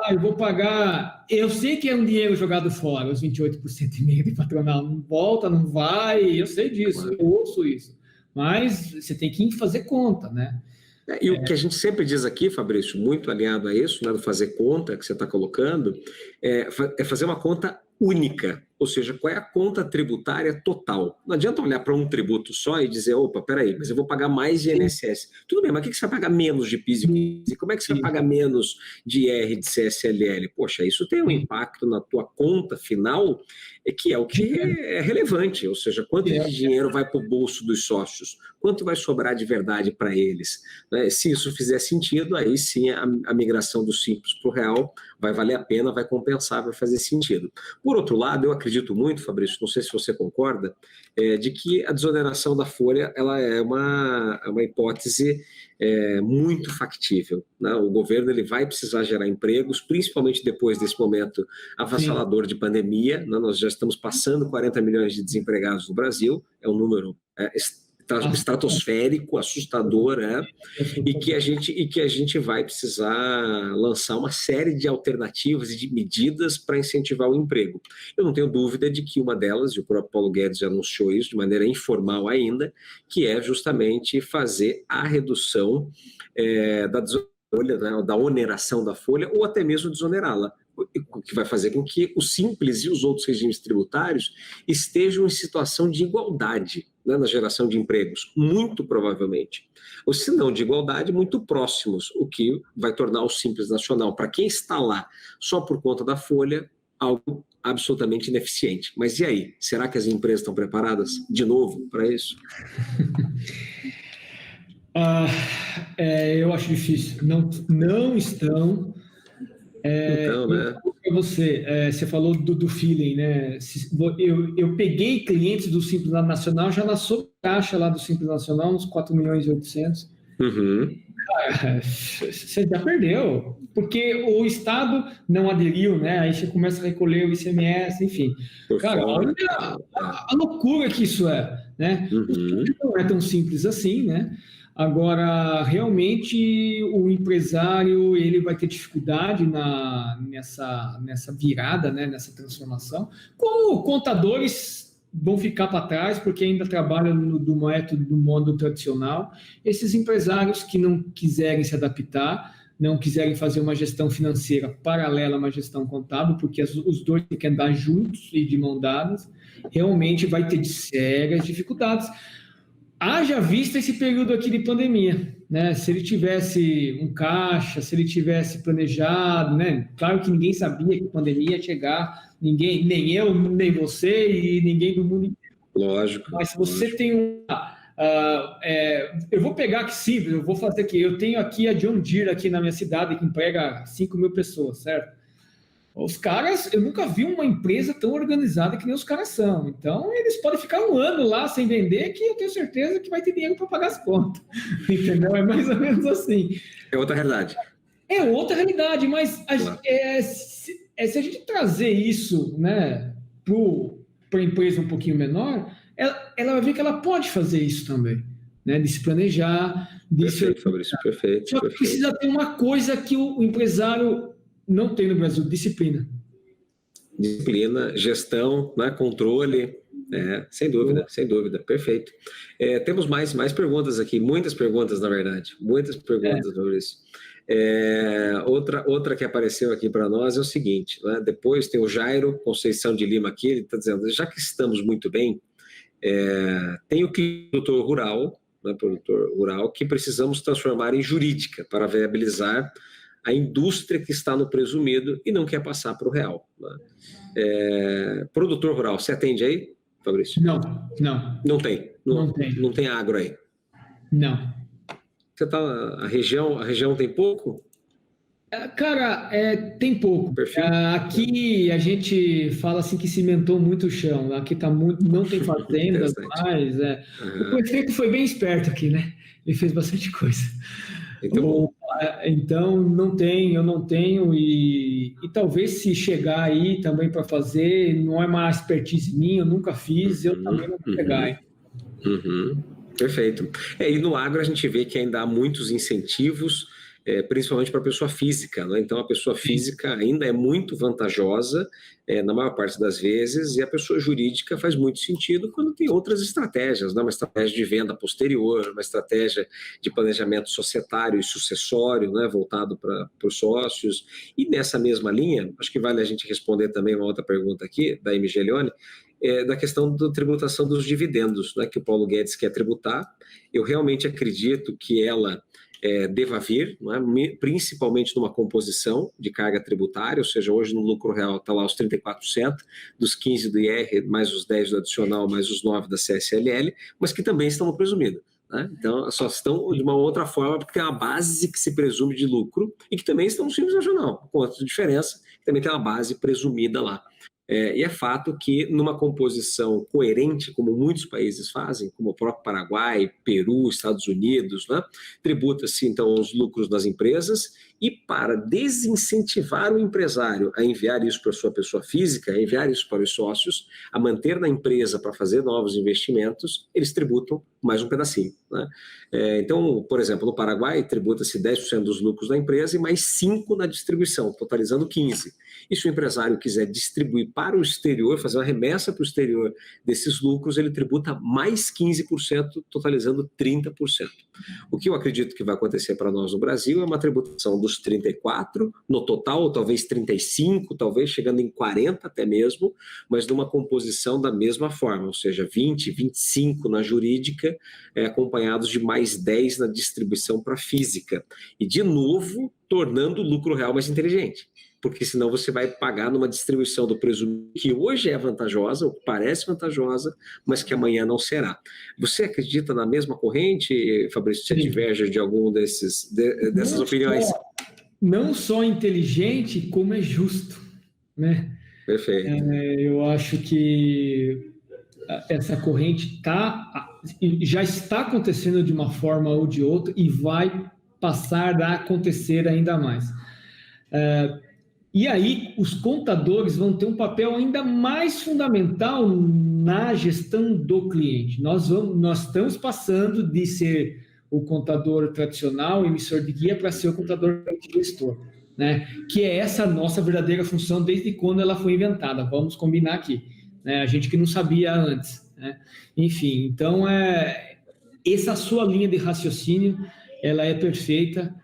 Eu vou pagar. Eu sei que é um dinheiro jogado fora, os 28,5% de patronal. Não volta, não vai. Eu sei disso, eu ouço isso. Mas você tem que fazer conta, né? E o que a gente sempre diz aqui, Fabrício, muito alinhado a isso, né, do fazer conta que você está colocando, é fazer uma conta única, ou seja, qual é a conta tributária total. Não adianta olhar para um tributo só e dizer, opa, peraí, mas eu vou pagar mais de INSS. Tudo bem, mas o que você vai pagar menos de PIS e COFINS? Como é que você vai pagar menos de IR de CSLL? Poxa, isso tem um impacto na tua conta final, que é o que é relevante, ou seja, quanto de dinheiro vai para o bolso dos sócios, quanto vai sobrar de verdade para eles. Né? Se isso fizer sentido, aí sim a migração do Simples para o real vai valer a pena, vai compensar, vai fazer sentido. Por outro lado, eu acredito muito, Fabrício, não sei se você concorda, de que a desoneração da folha ela é uma hipótese muito factível. Né? O governo ele vai precisar gerar empregos, principalmente depois desse momento avassalador de pandemia. Né? Nós já estamos passando 40 milhões de desempregados no Brasil, é um número estratosférico, assustador, e que a gente vai precisar lançar uma série de alternativas e de medidas para incentivar o emprego. Eu não tenho dúvida de que uma delas, e o próprio Paulo Guedes já anunciou isso de maneira informal ainda, que é justamente fazer a redução da folha, né, da oneração da folha, ou até mesmo desonerá-la, o que vai fazer com que o Simples e os outros regimes tributários estejam em situação de igualdade, né, na geração de empregos, muito provavelmente. Ou se não de igualdade, muito próximos, o que vai tornar o Simples Nacional, para quem está lá só por conta da folha, algo absolutamente ineficiente. Mas e aí? Será que as empresas estão preparadas de novo para isso? Eu acho difícil. Não estão. Então, né? Você falou do feeling, né? Eu peguei clientes do Simples Nacional já na caixa lá do Simples Nacional, uns 4 milhões e 800. Uhum. Cara, você já perdeu, porque o Estado não aderiu, né? Aí você começa a recolher o ICMS, enfim. Cara, olha a loucura que isso é, né? Uhum. Não é tão simples assim, né? Agora, realmente, o empresário ele vai ter dificuldade nessa virada, né? Nessa transformação. Como contadores vão ficar para trás, porque ainda trabalham do modo tradicional. Esses empresários que não quiserem se adaptar, não quiserem fazer uma gestão financeira paralela a uma gestão contábil, porque os dois têm que andar juntos e de mão dadas, realmente vai ter sérias dificuldades. Haja vista esse período aqui de pandemia, né? Se ele tivesse um caixa, se ele tivesse planejado, né? Claro que ninguém sabia que a pandemia ia chegar, ninguém, nem eu, nem você e ninguém do mundo inteiro. Lógico. Mas se você tem eu vou pegar aqui simples, eu vou fazer aqui. Eu tenho aqui a John Deere aqui na minha cidade que emprega 5 mil pessoas, certo? Os caras, eu nunca vi uma empresa tão organizada que nem os caras são. Então, eles podem ficar um ano lá sem vender, que eu tenho certeza que vai ter dinheiro para pagar as contas. Entendeu? É mais ou menos assim. É outra realidade. É outra realidade, mas se a gente trazer isso, né, para a empresa um pouquinho menor, ela vai ver que ela pode fazer isso também, né, de se planejar, de perfeito, Fabrício, perfeito. Só que precisa ter uma coisa que o empresário não tem no Brasil: disciplina. Disciplina, gestão, né, controle, sem dúvida, perfeito. Temos mais perguntas aqui, muitas perguntas, na verdade, muitas perguntas sobre isso. Outra que apareceu aqui para nós é o seguinte, né, depois tem o Jairo Conceição de Lima aqui, ele está dizendo, já que estamos muito bem, tem o produtor rural, né, que precisamos transformar em jurídica para viabilizar a indústria que está no presumido e não quer passar para o real. Né? Produtor rural, você atende aí, Fabrício? Não. Não tem? Não tem agro aí? Não. Você tá, a região tem pouco? Cara, tem pouco. Aqui a gente fala assim que cimentou muito o chão. Aqui tá muito, não tem fazendas mais. O prefeito foi bem esperto aqui, né? Ele fez bastante coisa. Então, eu não tenho, e talvez se chegar aí também para fazer, não é uma expertise minha, eu nunca fiz, eu também não vou pegar. Hein? Perfeito. E no agro a gente vê que ainda há muitos incentivos, principalmente para a pessoa física, né? Então a pessoa física ainda é muito vantajosa na maior parte das vezes, e a pessoa jurídica faz muito sentido quando tem outras estratégias, né? Uma estratégia de venda posterior, uma estratégia de planejamento societário e sucessório, né? Voltado para os sócios. E nessa mesma linha, acho que vale a gente responder também uma outra pergunta aqui, da M. Gelioni, da questão da tributação dos dividendos, né? Que o Paulo Guedes quer tributar. Eu realmente acredito que ela deva vir, não é? Principalmente numa composição de carga tributária, ou seja, hoje no lucro real está lá os 34%, dos 15% do IR, mais os 10% do adicional, mais os 9% da CSLL, mas que também estão no presumido. Né? Então, só estão de uma outra forma, porque tem uma base que se presume de lucro e que também estão no Simples Nacional, com outra diferença, que também tem uma base presumida lá. E é fato que numa composição coerente, como muitos países fazem, como o próprio Paraguai, Peru, Estados Unidos, né, tributa-se então os lucros das empresas e para desincentivar o empresário a enviar isso para a sua pessoa física, a enviar isso para os sócios, a manter na empresa para fazer novos investimentos, eles tributam mais um pedacinho, né? Então, por exemplo, no Paraguai, tributa-se 10% dos lucros da empresa e mais 5% na distribuição, totalizando 15%. E se o empresário quiser distribuir para o exterior, fazer uma remessa para o exterior desses lucros, ele tributa mais 15%, totalizando 30%. O que eu acredito que vai acontecer para nós no Brasil é uma tributação dos 34% no total, ou talvez 35%, talvez chegando em 40% até mesmo, mas numa composição da mesma forma, ou seja, 20%, 25% na jurídica, acompanhados de mais 10% na distribuição para a física. E, de novo, tornando o lucro real mais inteligente, porque senão você vai pagar numa distribuição do presumido que hoje é vantajosa, ou parece vantajosa, mas que amanhã não será. Você acredita na mesma corrente, Fabrício? Você diverge de algum dessas opiniões? Não só inteligente, como é justo, né? Perfeito. Eu acho que essa corrente já está acontecendo de uma forma ou de outra e vai passar a acontecer ainda mais. E aí, os contadores vão ter um papel ainda mais fundamental na gestão do cliente. Nós estamos passando de ser o contador tradicional, emissor de guia, para ser o contador gestor, né? Que é essa nossa verdadeira função desde quando ela foi inventada. Vamos combinar aqui, né? A gente que não sabia antes, né? Enfim, então, essa sua linha de raciocínio, ela é perfeita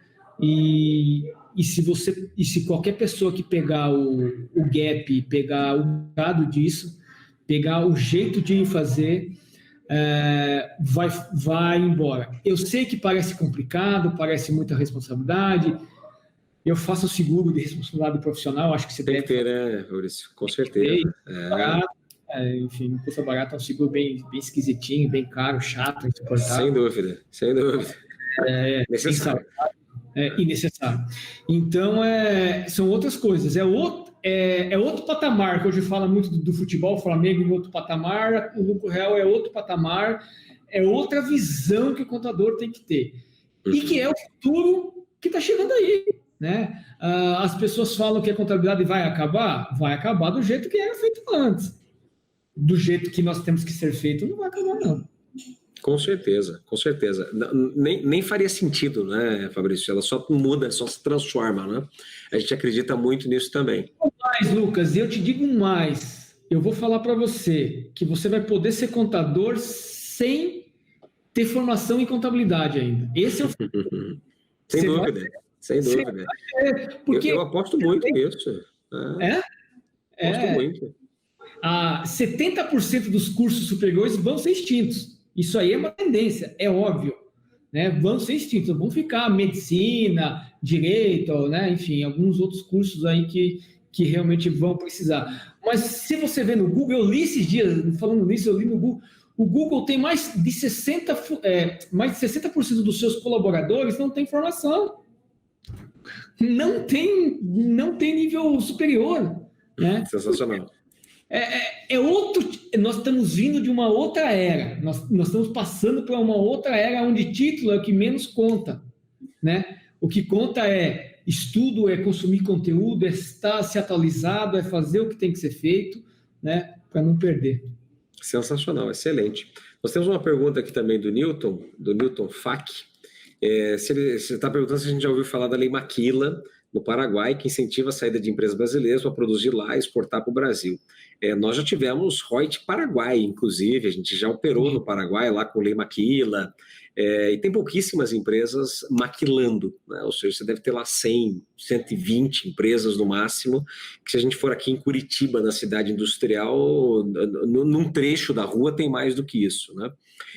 e se qualquer pessoa que pegar o gap, pegar o dado disso, pegar o jeito de fazer, vai embora. Eu sei que parece complicado, parece muita responsabilidade. Eu faço seguro de responsabilidade profissional, acho que você deve ter, né, Maurício? Com certeza. Barato, enfim, não custa barato, é um seguro bem esquisitinho, bem caro, chato, insuportável. Sem dúvida, sem dúvida. Necessário. E necessário. Então, são outras coisas. É outro patamar, que hoje fala muito do futebol, o Flamengo em outro patamar, o lucro real é outro patamar, é outra visão que o contador tem que ter. E que é o futuro que está chegando aí, né? As pessoas falam que a contabilidade vai acabar do jeito que era feito antes. Do jeito que nós temos que ser feito, não vai acabar, não. Com certeza, com certeza. Nem faria sentido, né, Fabrício? Ela só muda, só se transforma, né? A gente acredita muito nisso também. Mas, Lucas, eu te digo mais. Eu vou falar para você que você vai poder ser contador sem ter formação em contabilidade ainda. Esse é o futuro. Sem dúvida, sem dúvida. Porque eu aposto muito nisso. Aposto muito. 70% dos cursos superiores vão ser extintos. Isso aí é uma tendência, é óbvio, né? Vão ser extintos, vão ficar medicina, direito, né? Enfim, alguns outros cursos aí que realmente vão precisar. Mas se você vê no Google, eu li esses dias, falando nisso, eu li no Google, o Google tem mais de 60% dos seus colaboradores não tem formação. Não tem nível superior, né? Sensacional. Nós estamos vindo de uma outra era, nós estamos passando para uma outra era onde título é o que menos conta, né? O que conta é estudo, é consumir conteúdo, é estar se atualizado, é fazer o que tem que ser feito, né? Para não perder. Sensacional, excelente. Nós temos uma pergunta aqui também do Newton Fac. Você está perguntando se a gente já ouviu falar da Lei Maquila, no Paraguai, que incentiva a saída de empresas brasileiras para produzir lá e exportar para o Brasil. Nós já tivemos Reut Paraguai, inclusive, a gente já operou no Paraguai, lá com Lei Maquila, e tem pouquíssimas empresas maquilando, né? Ou seja, você deve ter lá 100, 120 empresas no máximo, que se a gente for aqui em Curitiba, na cidade industrial, num trecho da rua tem mais do que isso, né?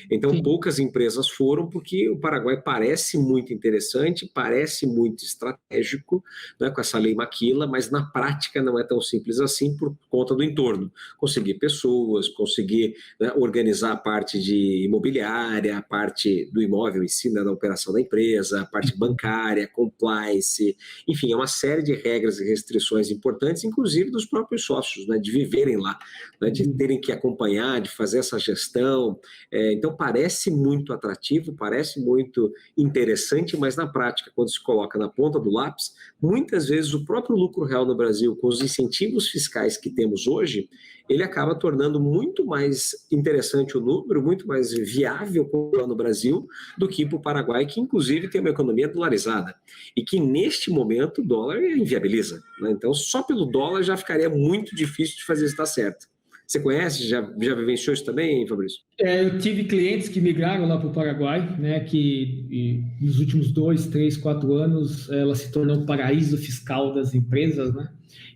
Então, sim, poucas empresas foram porque o Paraguai parece muito interessante, parece muito estratégico, né, com essa lei Maquila, mas na prática não é tão simples assim por conta do entorno. Conseguir pessoas, conseguir, né, organizar a parte de imobiliária, a parte do imóvel em si, né, da operação da empresa, a parte bancária, compliance, enfim, é uma série de regras e restrições importantes, inclusive dos próprios sócios, né, de viverem lá, né, de terem que acompanhar, de fazer essa gestão. Então, parece muito atrativo, parece muito interessante, mas na prática, quando se coloca na ponta do lápis, muitas vezes o próprio lucro real no Brasil, com os incentivos fiscais que temos hoje, ele acaba tornando muito mais interessante o número, muito mais viável no Brasil do que para o Paraguai, que inclusive tem uma economia dolarizada e que neste momento o dólar inviabiliza, né? Então, só pelo dólar já ficaria muito difícil de fazer isso dar certo. Você conhece? Já vivenciou isso também, Fabrício? Eu tive clientes que migraram lá para o Paraguai, né, que nos últimos 2, 3, 4 anos ela se tornou o paraíso fiscal das empresas, né?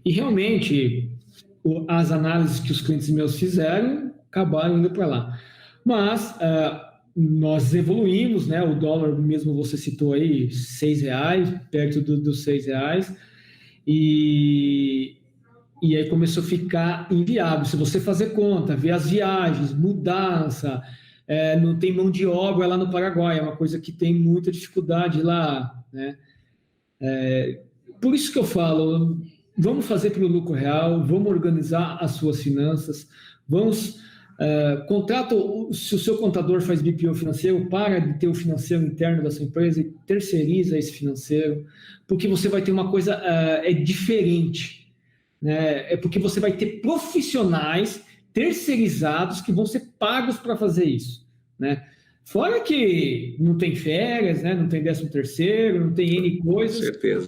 E realmente as análises que os clientes meus fizeram acabaram indo para lá. Mas nós evoluímos, né? O dólar, mesmo você citou aí, R$ 6, perto dos R$ 6, e aí começou a ficar inviável. Se você fazer conta, ver as viagens, mudança, não tem mão de obra lá no Paraguai, é uma coisa que tem muita dificuldade lá, né? Por isso que eu falo, vamos fazer pelo lucro real, vamos organizar as suas finanças, vamos... se o seu contador faz BPO financeiro, para de ter o financeiro interno da sua empresa e terceiriza esse financeiro, porque você vai ter uma coisa diferente, né? É porque você vai ter profissionais terceirizados que vão ser pagos para fazer isso, né? Fora que não tem férias, né? Não tem 13º, não tem N coisas. Com certeza.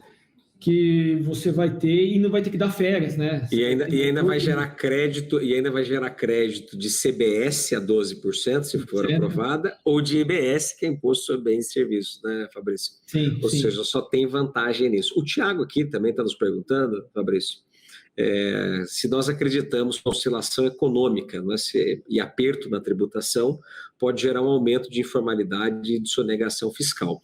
Que você vai ter e não vai ter que dar férias, né? E ainda vai gerar crédito, de CBS a 12%, se for aprovada, ou de IBS, que é Imposto sobre Bens e Serviços, né, Fabrício? Sim. Ou seja, só tem vantagem nisso. O Thiago aqui também está nos perguntando, Fabrício, se nós acreditamos que a oscilação econômica, né, e aperto na tributação pode gerar um aumento de informalidade e de sonegação fiscal.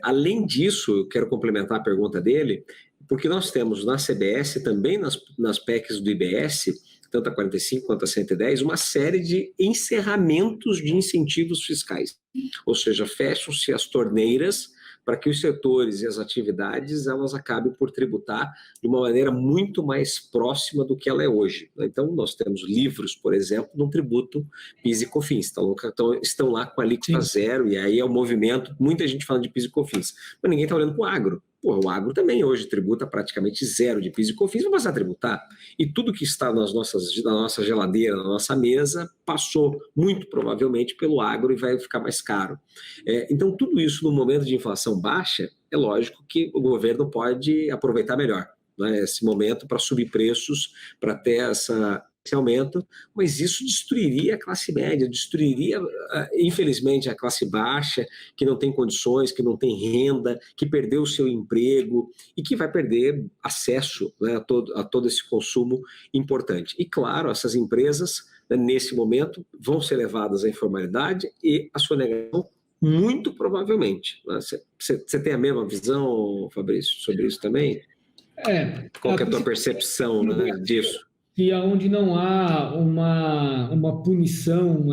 Além disso, eu quero complementar a pergunta dele, porque nós temos na CBS, também nas PECs do IBS, tanto a 45 quanto a 110, uma série de encerramentos de incentivos fiscais. Ou seja, fecham-se as torneiras para que os setores e as atividades elas acabem por tributar de uma maneira muito mais próxima do que ela é hoje. Então, nós temos livros, por exemplo, não tributam PIS e COFINS, estão lá com a alíquota zero, e aí é o movimento, muita gente fala de PIS e COFINS, mas ninguém está olhando para o agro. O agro também hoje tributa praticamente zero de PIS e COFINS, vai passar a tributar. E tudo que está na nossa geladeira, na nossa mesa, passou muito provavelmente pelo agro e vai ficar mais caro. Então, tudo isso no momento de inflação baixa, é lógico que o governo pode aproveitar melhor, né, esse momento para subir preços, para ter esse aumento, mas isso destruiria a classe média, destruiria, infelizmente, a classe baixa, que não tem condições, que não tem renda, que perdeu o seu emprego e que vai perder acesso, né, a todo esse consumo importante. E, claro, essas empresas, né, nesse momento, vão ser levadas à informalidade e à sonegação, muito provavelmente. Você tem a mesma visão, Fabrício, sobre isso também? Qual que é a tua percepção, né, disso? E aonde não há uma punição,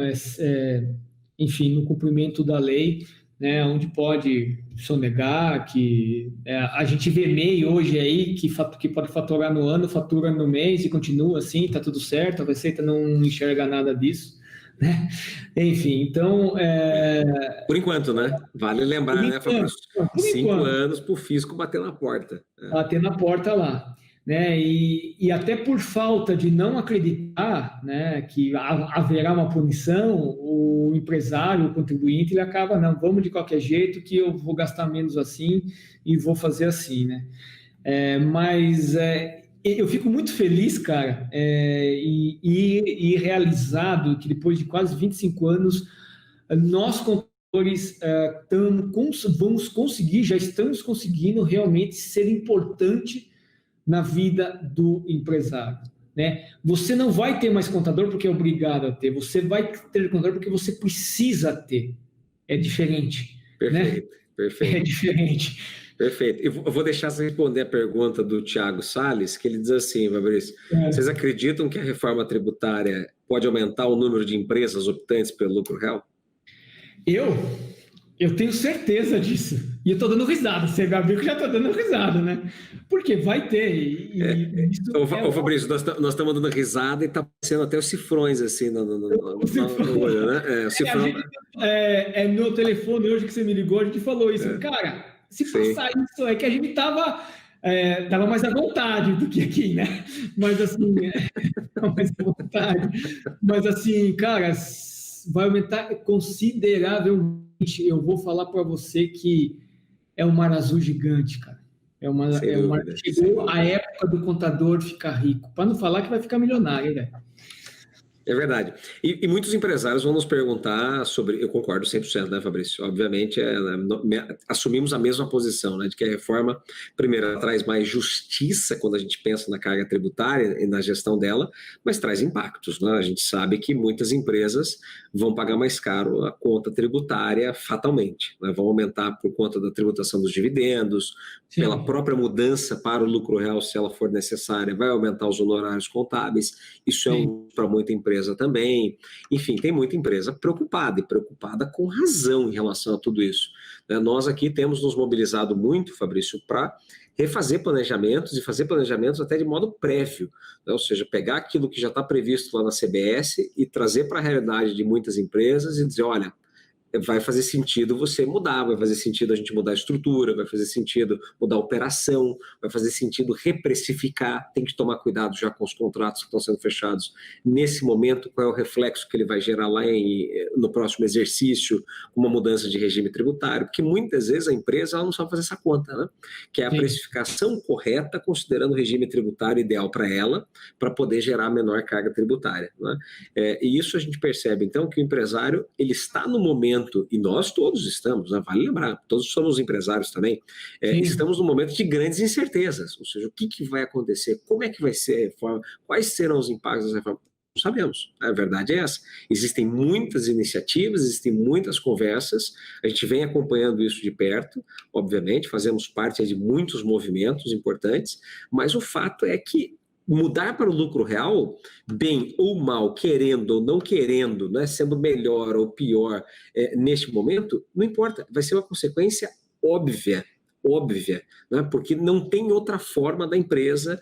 enfim, no cumprimento da lei, né, onde pode sonegar, que a gente vê MEI hoje aí que pode faturar no ano, fatura no mês e continua assim, está tudo certo, a Receita não enxerga nada disso, né? Enfim, então... Por enquanto, né? Vale lembrar, né, Fabrício? 5 anos para o fisco bater na porta. Bater na porta lá. Né? E até por falta de não acreditar, né, que haverá uma punição, o empresário, o contribuinte, ele acaba, não, vamos de qualquer jeito que eu vou gastar menos assim e vou fazer assim, né? Mas eu fico muito feliz, cara, e realizado que depois de quase 25 anos, nós contadores vamos conseguir, já estamos conseguindo realmente ser importante na vida do empresário, né? Você não vai ter mais contador porque é obrigado a ter, você vai ter contador porque você precisa ter. É diferente. Perfeito, né? Perfeito. É diferente. Perfeito. Eu vou deixar você responder a pergunta do Thiago Salles, que ele diz assim, Fabrício, vocês acreditam que a reforma tributária pode aumentar o número de empresas optantes pelo lucro real? Eu tenho certeza disso. E eu estou dando risada. Você vai ver que eu já estou dando risada, né? Porque vai ter. Ô, Fabrício, nós estamos dando risada e está aparecendo até os cifrões assim no olho, né? O cifrão. No telefone hoje que você me ligou, a gente falou isso. Cara, se passar isso, é que a gente estava mais à vontade do que aqui, né? Mas assim, mais à vontade. Mas assim, cara, vai aumentar consideravelmente. Eu vou falar para você que é um mar azul gigante, cara. Chegou a época do contador ficar rico. Para não falar que vai ficar milionário, né? É verdade. E muitos empresários vão nos perguntar sobre... Eu concordo 100%, né, Fabrício? Obviamente, assumimos a mesma posição, né, de que a reforma, primeiro, ela traz mais justiça quando a gente pensa na carga tributária e na gestão dela, mas traz impactos, né? A gente sabe que muitas empresas vão pagar mais caro a conta tributária fatalmente, né? Vão aumentar por conta da tributação dos dividendos, sim, pela própria mudança para o lucro real, se ela for necessária, vai aumentar os honorários contábeis. Isso é para muita empresa também. Enfim, tem muita empresa preocupada, e preocupada com razão em relação a tudo isso. Nós aqui temos nos mobilizado muito, Fabrício, para refazer planejamentos e fazer planejamentos até de modo prévio, né? Ou seja, pegar aquilo que já está previsto lá na CBS e trazer para a realidade de muitas empresas e dizer, olha, vai fazer sentido você mudar, vai fazer sentido a gente mudar a estrutura, vai fazer sentido mudar a operação, vai fazer sentido reprecificar, tem que tomar cuidado já com os contratos que estão sendo fechados nesse momento, qual é o reflexo que ele vai gerar lá no próximo exercício, uma mudança de regime tributário, porque muitas vezes a empresa ela não sabe fazer essa conta, né? Que é a precificação correta, considerando o regime tributário ideal para ela, para poder gerar a menor carga tributária, né? E isso a gente percebe, então, que o empresário ele está no momento, e nós todos estamos, né? Vale lembrar, todos somos empresários também, estamos num momento de grandes incertezas, ou seja, o que vai acontecer, como é que vai ser a reforma, quais serão os impactos da reforma, não sabemos, a verdade é essa. Existem muitas iniciativas, existem muitas conversas, a gente vem acompanhando isso de perto, obviamente, fazemos parte de muitos movimentos importantes, mas o fato é que mudar para o lucro real, bem ou mal, querendo ou não querendo, né, sendo melhor ou pior neste momento, não importa, vai ser uma consequência óbvia, né, porque não tem outra forma da empresa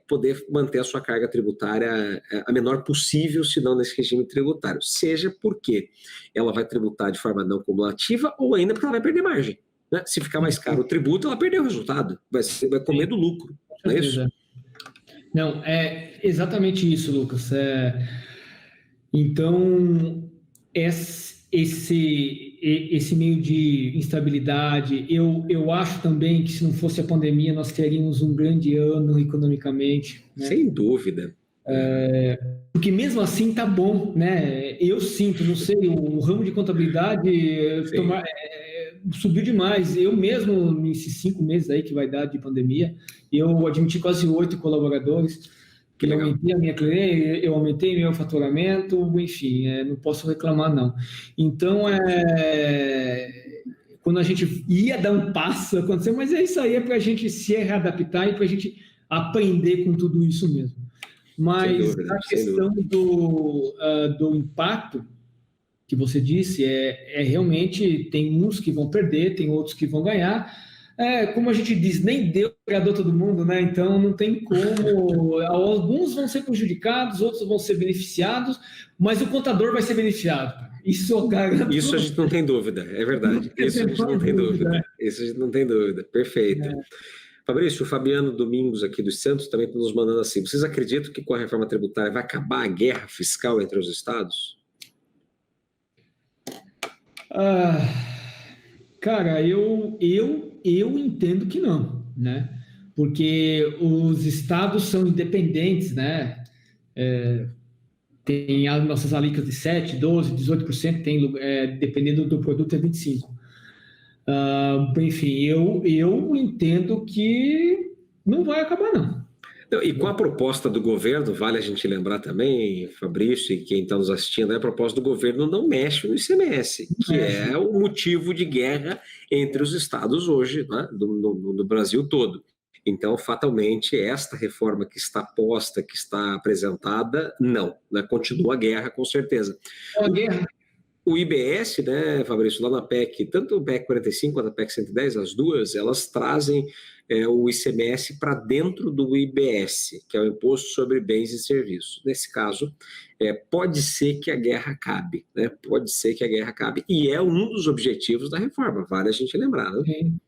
poder manter a sua carga tributária a menor possível, se não nesse regime tributário, seja porque ela vai tributar de forma não cumulativa ou ainda porque ela vai perder margem, né? Se ficar mais caro o tributo, ela perdeu o resultado, vai comer do lucro, não é isso? Não, é exatamente isso, Lucas. Então, esse meio de instabilidade, eu acho também que se não fosse a pandemia, nós teríamos um grande ano economicamente, né? Sem dúvida. Porque mesmo assim tá bom, né? Eu sinto, não sei, o ramo de contabilidade subiu demais. Eu mesmo, nesses 5 meses aí que vai dar de pandemia, eu admiti quase 8 colaboradores. Que legal. Eu aumentei a minha cliente, eu aumentei meu faturamento, enfim, não posso reclamar, não. Então, quando a gente ia dar um passo, aconteceu, mas é isso aí, é para a gente se readaptar e para a gente aprender com tudo isso mesmo. Mas a questão do impacto que você disse, realmente tem uns que vão perder, tem outros que vão ganhar. Como a gente diz, nem Deus agradou todo mundo, né? Então não tem como. Alguns vão ser prejudicados, outros vão ser beneficiados, mas o contador vai ser beneficiado. Isso eu garanto. Isso a gente não tem dúvida, é verdade. Isso a gente não tem dúvida. Isso a gente não tem dúvida. Perfeito. Fabrício, o Fabiano Domingos aqui dos Santos também está nos mandando assim. Vocês acreditam que com a reforma tributária vai acabar a guerra fiscal entre os estados? Cara, eu entendo que não, né? Porque os estados são independentes, né? Tem as nossas alíquotas de 7%, 12%, 18%, dependendo do produto é 25%. Enfim, eu entendo que não vai acabar, não. E com a proposta do governo, vale a gente lembrar também, Fabrício, e quem está nos assistindo, a proposta do governo não mexe no ICMS, que é o motivo de guerra entre os estados hoje, né, no Brasil todo. Então, fatalmente, esta reforma que está posta, que está apresentada, não, né, continua a guerra, com certeza. A guerra. O IBS, né, Fabrício, lá na PEC, tanto o PEC 45 quanto a PEC 110, as duas, elas trazem o ICMS para dentro do IBS, que é o Imposto sobre Bens e Serviços. Nesse caso, pode ser que a guerra acabe, né? Pode ser que a guerra acabe. E é um dos objetivos da reforma, vale a gente lembrar, né? Sim.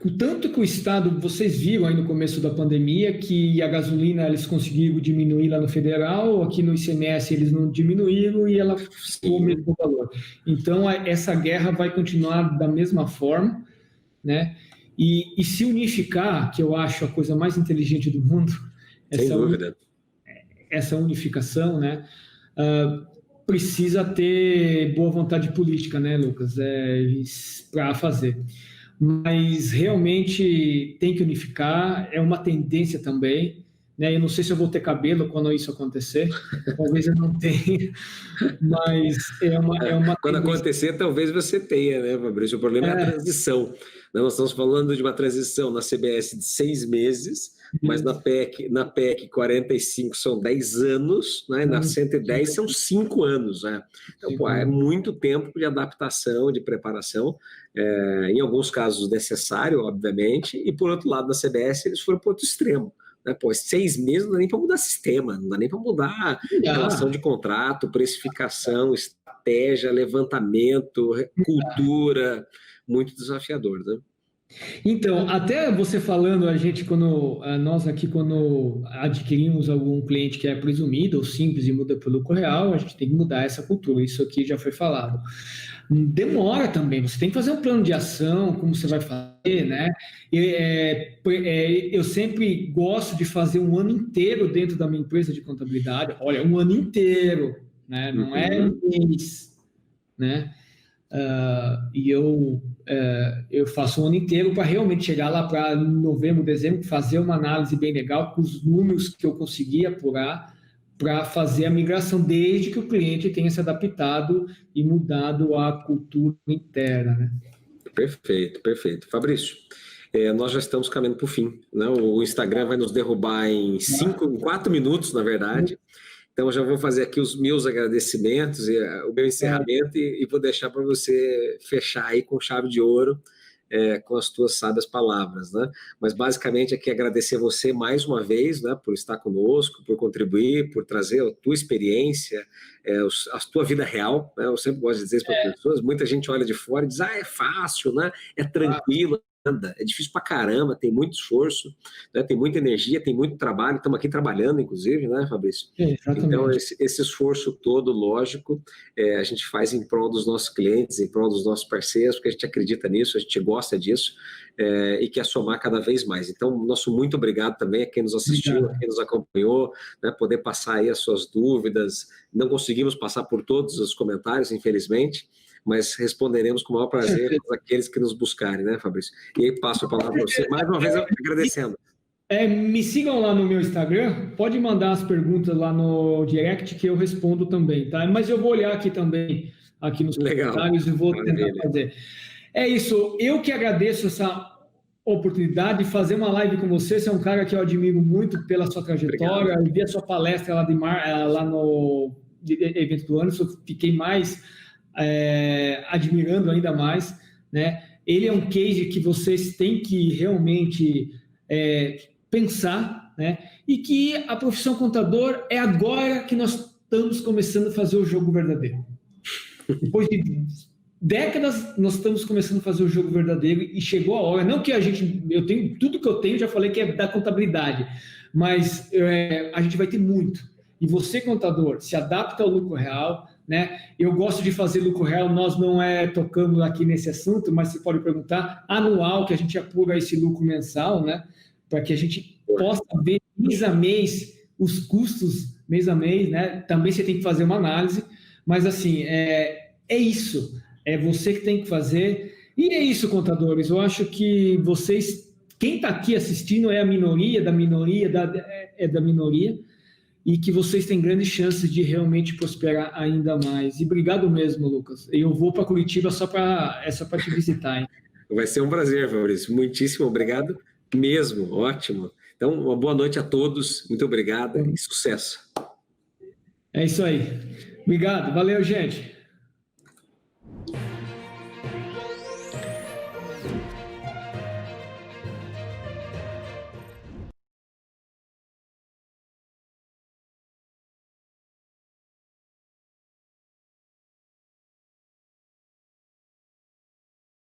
O tanto que o Estado, vocês viram aí no começo da pandemia, que a gasolina eles conseguiram diminuir lá no federal, aqui no ICMS eles não diminuíram e ela ficou o mesmo valor. Então, essa guerra vai continuar da mesma forma, né? E se unificar, que eu acho a coisa mais inteligente do mundo, Sem dúvida. Essa unificação, né? Precisa ter boa vontade política, né, Lucas, para fazer. Mas realmente tem que unificar, é uma tendência também, né? Eu não sei se eu vou ter cabelo quando isso acontecer, talvez eu não tenha, mas é uma Quando tendência. acontecer, talvez você tenha, né, Fabrício? O problema é a transição. Nós estamos falando de uma transição na CBS de 6 meses, mas na PEC 45 são 10 anos, né? Na 110 são 5 anos. Né? Então, é muito tempo de adaptação, de preparação, em alguns casos necessário, obviamente, e por outro lado, na CBS, eles foram para outro extremo. Né? 6 meses não dá nem para mudar sistema, não dá nem para mudar relação de contrato, precificação, estratégia, levantamento, cultura, muito desafiador, né? Então, até você falando, nós aqui, quando adquirimos algum cliente que é presumido ou simples e muda para o lucro real, a gente tem que mudar essa cultura. Isso aqui já foi falado. Demora também, você tem que fazer um plano de ação, como você vai fazer, né? Eu sempre gosto de fazer um ano inteiro dentro da minha empresa de contabilidade. Olha, um ano inteiro, né? Não é um mês, né? E eu faço um ano inteiro para realmente chegar lá para novembro, dezembro, fazer uma análise bem legal com os números que eu consegui apurar para fazer a migração, desde que o cliente tenha se adaptado e mudado a cultura interna, né? Perfeito, perfeito. Fabrício, nós já estamos caminhando para o fim, né? O Instagram vai nos derrubar em 4 minutos, na verdade. Então, já vou fazer aqui os meus agradecimentos e o meu encerramento e vou deixar para você fechar aí com chave de ouro, com as tuas sábias palavras, né? Mas, basicamente, aqui agradecer você mais uma vez, né, por estar conosco, por contribuir, por trazer a tua experiência, a tua vida real, né? Eu sempre gosto de dizer isso para as pessoas. Muita gente olha de fora e diz, é fácil, né? É tranquilo. É difícil pra caramba, tem muito esforço, né? Tem muita energia, tem muito trabalho, estamos aqui trabalhando, inclusive, né, Fabrício? Exatamente. Então, esse esforço todo, lógico, a gente faz em prol dos nossos clientes, em prol dos nossos parceiros, porque a gente acredita nisso, a gente gosta disso e quer somar cada vez mais. Então, nosso muito obrigado também a quem nos assistiu, a quem nos acompanhou, né, poder passar aí as suas dúvidas. Não conseguimos passar por todos os comentários, infelizmente, mas responderemos com o maior prazer para aqueles que nos buscarem, né, Fabrício? E aí passo a palavra para você, mais uma vez agradecendo. Me sigam lá no meu Instagram, pode mandar as perguntas lá no direct que eu respondo também, tá? Mas eu vou olhar aqui também, aqui nos comentários e vou tentar fazer. É isso, eu que agradeço essa oportunidade de fazer uma live com você. Você é um cara que eu admiro muito pela sua trajetória. Eu vi a sua palestra lá no evento do ano, eu fiquei mais admirando ainda mais, né? Ele é um case que vocês têm que realmente pensar, né? E que a profissão contador é agora que nós estamos começando a fazer o jogo verdadeiro. Depois de décadas, nós estamos começando a fazer o jogo verdadeiro e chegou a hora. Não que eu tenho tudo que eu tenho, já falei que é da contabilidade, mas a gente vai ter muito. E você, contador, se adapta ao lucro real, né? Eu gosto de fazer lucro real, nós não tocamos aqui nesse assunto, mas você pode perguntar anual, que a gente apura esse lucro mensal, né? Para que a gente possa ver mês a mês os custos mês a mês, né? Também você tem que fazer uma análise, mas assim, é isso, é você que tem que fazer. E é isso, contadores, eu acho que vocês, quem está aqui assistindo é a minoria da minoria, da minoria, e que vocês têm grandes chances de realmente prosperar ainda mais. E obrigado mesmo, Lucas. Eu vou para Curitiba só para te visitar, hein? Vai ser um prazer, Fabrício. Muitíssimo obrigado mesmo. Ótimo. Então, uma boa noite a todos. Muito obrigado e sucesso. É isso aí. Obrigado, valeu, gente.